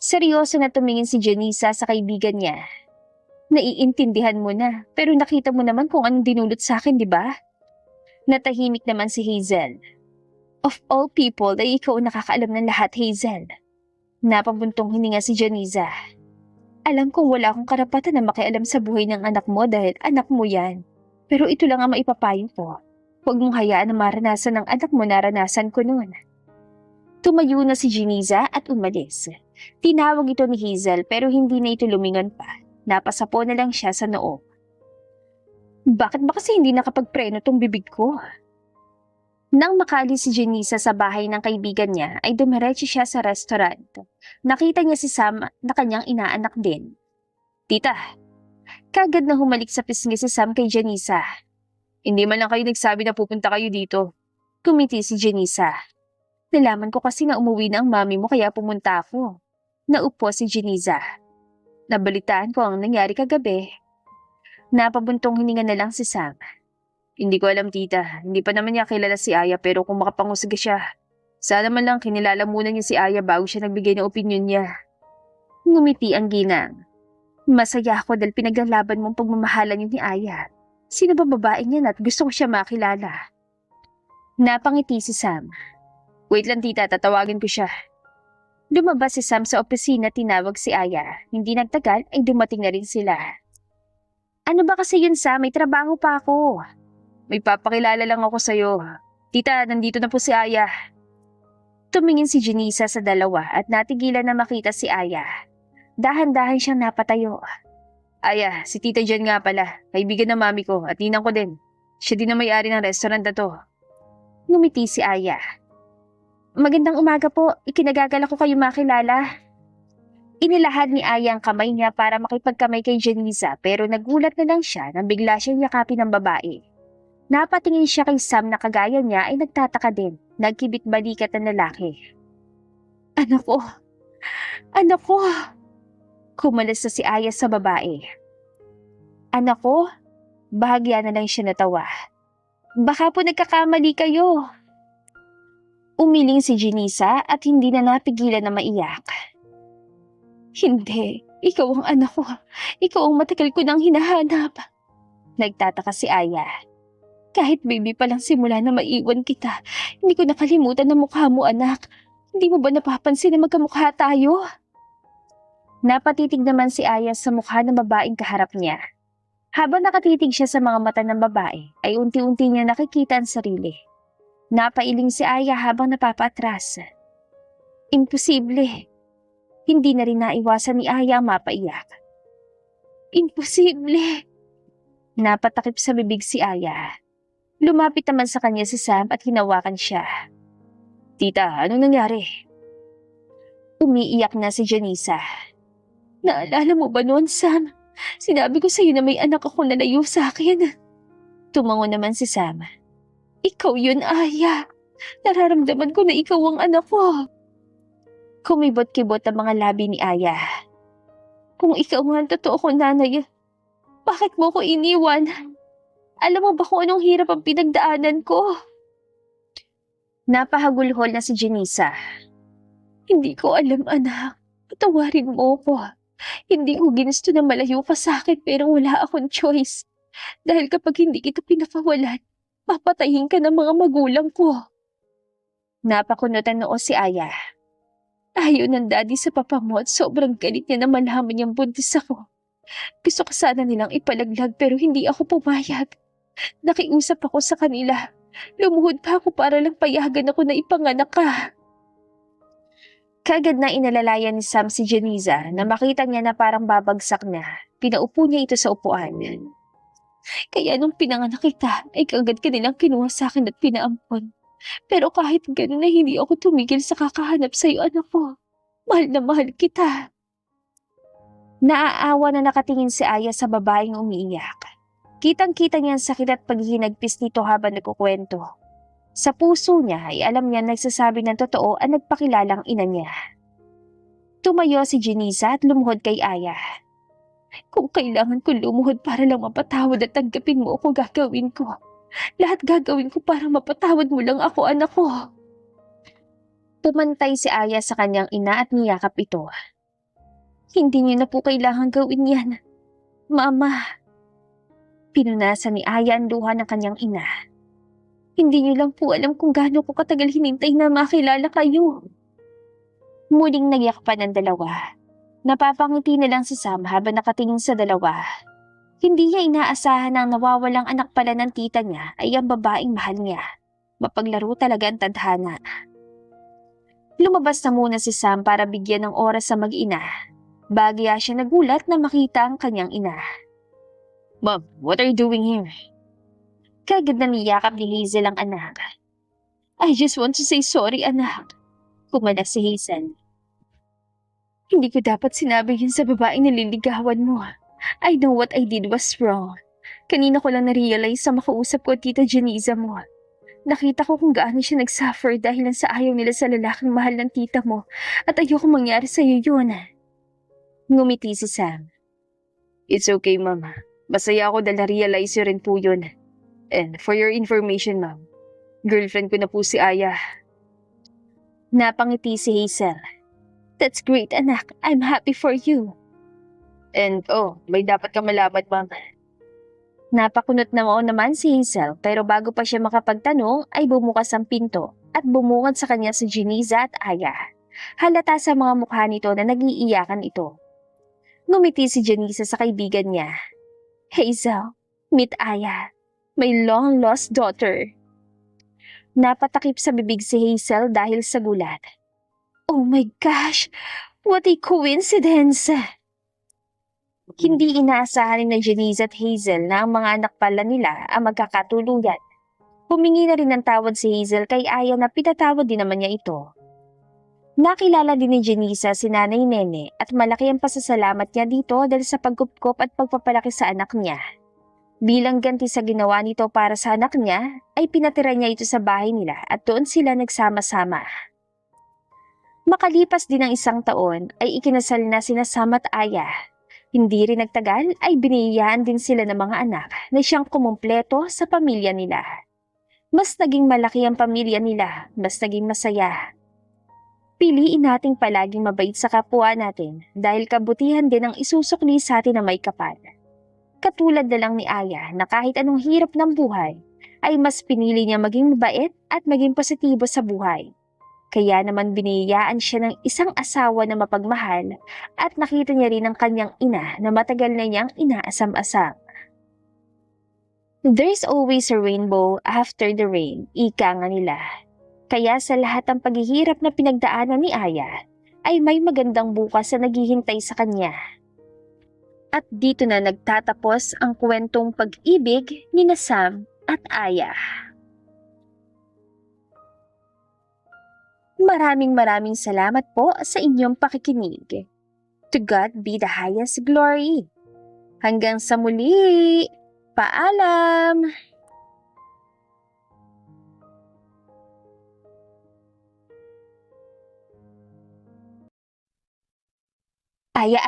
Seryoso na tumingin si Janisa sa kaibigan niya. Naiintindihan mo na, pero nakita mo naman kung anong dinulot sa akin, di ba? Natahimik naman si Hazel. Of all people, ay ikaw ang nakakaalam ng lahat, Hazel. Napabuntong hininga si Janisa. Alam kong wala akong karapatan na makialam sa buhay ng anak mo dahil anak mo yan. Pero ito lang ang maipapayo ko. Huwag mong hayaan na maranasan ng anak mo naranasan ko noon. Tumayo na si Janiza at umalis. Tinawag ito ni Hazel pero hindi na ito lumingon pa. Napasapo na lang siya sa noo. Bakit ba kasi hindi nakapagpreno tong bibig ko? Nang makalis si Janiza sa bahay ng kaibigan niya ay dumiretso siya sa restaurant. Nakita niya si Sam na kanyang inaanak din. Tita, kagad na humalik sa pisngi si Sam kay Janisa. Hindi man lang kayo nagsabi na pupunta kayo dito. Kumiti si Janisa. Nalaman ko kasi na umuwi na ang mami mo kaya pumunta ako. Naupo si Janisa. Nabalitaan ko ang nangyari kagabi. Napabuntong hininga na lang si Sam. Hindi ko alam, tita. Hindi pa naman niya kilala si Aya pero kung makapangusga siya. Sana man lang kinilala muna niya si Aya bago siya nagbigay ng opinyon niya. Ngumiti ang ginang. Masaya ako dahil pinaglalaban mong pagmamahalan niyo ni Aya. Sino ba babae niyan at gusto ko siya makilala? Napangiti si Sam. Wait lang tita, tatawagin ko siya. Lumabas si Sam sa opisina, tinawag si Aya. Hindi nagtagal ay dumating na rin sila. Ano ba kasi yun, Sam? May trabaho pa ako. May papakilala lang ako sa'yo. Tita, nandito na po si Aya. Tumingin si Janisa sa dalawa at natigilan na makita si Aya. Dahan-dahan siyang napatayo. Aya, si tita Jen nga pala. Kaibigan ng mami ko at ninang ko din. Siya din ang may-ari ng restaurant na to. Ngumiti si Aya. Magandang umaga po. Ikinagagalak ko kayo makilala. Inilahad ni Aya ang kamay niya para makipagkamay kay Janisa pero nagulat na lang siya nang bigla siyang yakapin ng babae. Napatingin siya kay Sam na kagaya niya ay nagtataka din. Nagkibit balikat ng lalaki. Anak ko! Anak ko! Kumalas na si Aya sa babae. Anak ko? Bahagya na lang siya natawa. Baka po nagkakamali kayo. Umiling si Janisa at hindi na napigilan na maiyak. Hindi, ikaw ang anak ko. Ikaw ang matagal ko nang hinahanap. Nagtataka si Aya. Kahit baby pa lang simula na maiwan kita, hindi ko nakalimutan ang mukha mo, anak. Hindi mo ba napapansin na magkamukha tayo? Napatitig naman si Aya sa mukha ng babaeng kaharap niya. Habang nakatitig siya sa mga mata ng babae, ay unti-unti niya nakikita ang sarili. Napailing si Aya habang napapatras. Imposible. Hindi na rin naiwasan ni Aya ang mapaiyak. Imposible. Napatakip sa bibig si Aya. Lumapit naman sa kanya si Sam at hinawakan siya. Tita, anong nangyari? Umiiyak na si Janisa. Naalala mo ba noon, Sam? Sinabi ko sa'yo na may anak ako na layo sa akin. Tumango naman si Sam. Ikaw yun, Aya. Nararamdaman ko na ikaw ang anak ko. Kumibot-kibot ang mga labi ni Aya. Kung ikaw nga ang totoo ko, nanay, bakit mo ko iniwan? Alam mo ba kung anong hirap ang pinagdaanan ko? Napahagulhol na si Janisa. Hindi ko alam, anak. Patawarin mo ko. Hindi ko ginusto na malayo ka sa akin pero wala akong choice. Dahil kapag hindi kita pinapawalan, papatayin ka ng mga magulang ko. Napakunutan noo si Aya. Ayaw ng daddy sa papa mo at sobrang galit niya na malaman niyang buntis ako. Gusto ko sana nilang ipalaglag pero hindi ako pumayag. Nakiusap ako sa kanila. Lumuhod pa ako para lang payagan ako na ipanganak ka. Kagad na inalalayan ni Sam si Janisa na makita niya na parang babagsak na. Pinaupo niya ito sa upuan. Kaya nung pinanganak kita, ay kagad ka nilang kinuha sa akin at pinaampon. Pero kahit gano'n na hindi ako tumigil sa kakahanap sa'yo, anak ko. Mahal na mahal kita. Naaawa na nakatingin si Aya sa babaeng umiiyak. Kitang-kita niya ang sakit at paghihinagpis nito habang nagkukwento. Sa puso niya ay alam niya nagsasabi ng totoo ang nagpakilalang ina niya. Tumayo si Janisa at lumuhod kay Aya. Kung kailangan ko lumuhod para lang mapatawad at tanggapin mo ako, gagawin ko. Lahat gagawin ko para mapatawad mo lang ako, anak ko. Pumantay si Aya sa kanyang ina at niyakap ito. Hindi niyo na po kailangan gawin yan. Mama. Pinunasan ni Aya ang luha ng kanyang ina. Hindi niyo lang po alam kung gaano ko katagal hinintay na makilala kayo. Muling nagyakpan ang dalawa. Napapangiti na lang si Sam habang nakatingin sa dalawa. Hindi niya inaasahan na ang nawawalang anak pala ng tita niya ay ang babaeng mahal niya. Mapaglaro talaga ang tadhana. Lumabas na muna si Sam para bigyan ng oras sa mag-ina. Bagya siya nagulat na makita ang kanyang ina. Mom, what are you doing here? Kagad na niyakap ni Hazel ang anak. I just want to say sorry, anak. Kumalas si Hazel. Hindi ko dapat sinabi yun sa babaeng nililigawan mo. I know what I did was wrong. Kanina ko lang na-realize sa makausap ko Tita Janisa mo. Nakita ko kung gaano siya nag-suffer dahil lang sa ayaw nila sa lalaking mahal ng tita mo at ayoko mangyari sa'yo yun. Ngumiti si Sam. It's okay, Mama. Masaya ako dahil na-realize yun rin po yun. And for your information, Ma'am, girlfriend ko na po si Aya. Napangiti si Hazel. That's great, anak. I'm happy for you. And may dapat ka malaman, Ma'am. Napakunot na naman si Hazel pero bago pa siya makapagtanong ay bumukas ang pinto at bumungad sa kanya si Jeniza at Aya. Halata sa mga mukha nito na nag-iiyakan ito. Ngumiti si Jeniza sa kaibigan niya. Hazel, meet Aya, my long-lost daughter. Napatakip sa bibig si Hazel dahil sa gulat. Oh my gosh! What a coincidence! Hindi inaasahan ni Jeniza at Hazel na ang mga anak pala nila ang magkakatuluyan. Humingi na rin ng tawad si Hazel kay Aya na pinatawad din naman niya ito. Nakilala din ni Jeniza si Nanay Nene at malaki ang pasasalamat niya dito dahil sa pagkupkop at pagpapalaki sa anak niya. Bilang ganti sa ginawa nito para sa anak niya, ay pinatira niya ito sa bahay nila at doon sila nagsama-sama. Makalipas din ng 1 taon ay ikinasal na sina Sam at Aya. Hindi rin nagtagal ay biniyayaan din sila ng mga anak na siyang kumumpleto sa pamilya nila. Mas naging malaki ang pamilya nila, mas naging masaya. Piliin nating palaging mabait sa kapwa natin dahil kabutihan din ang isusukli sa atin na may kapal. Katulad na lang ni Aya na kahit anong hirap ng buhay, ay mas pinili niya maging mabait at maging positibo sa buhay. Kaya naman biniyayaan siya ng isang asawa na mapagmahal at nakita niya rin ang kanyang ina na matagal na niyang inaasam-asam. There's always a rainbow after the rain, ika nga nila. Kaya sa lahat ng paghihirap na pinagdaanan ni Aya, ay may magandang bukas na naghihintay sa kanya. At dito na nagtatapos ang kwentong pag-ibig ni Sam at Aya. Maraming salamat po sa inyong pakikinig. To God be the highest glory. Hanggang sa muli! Paalam! Aya,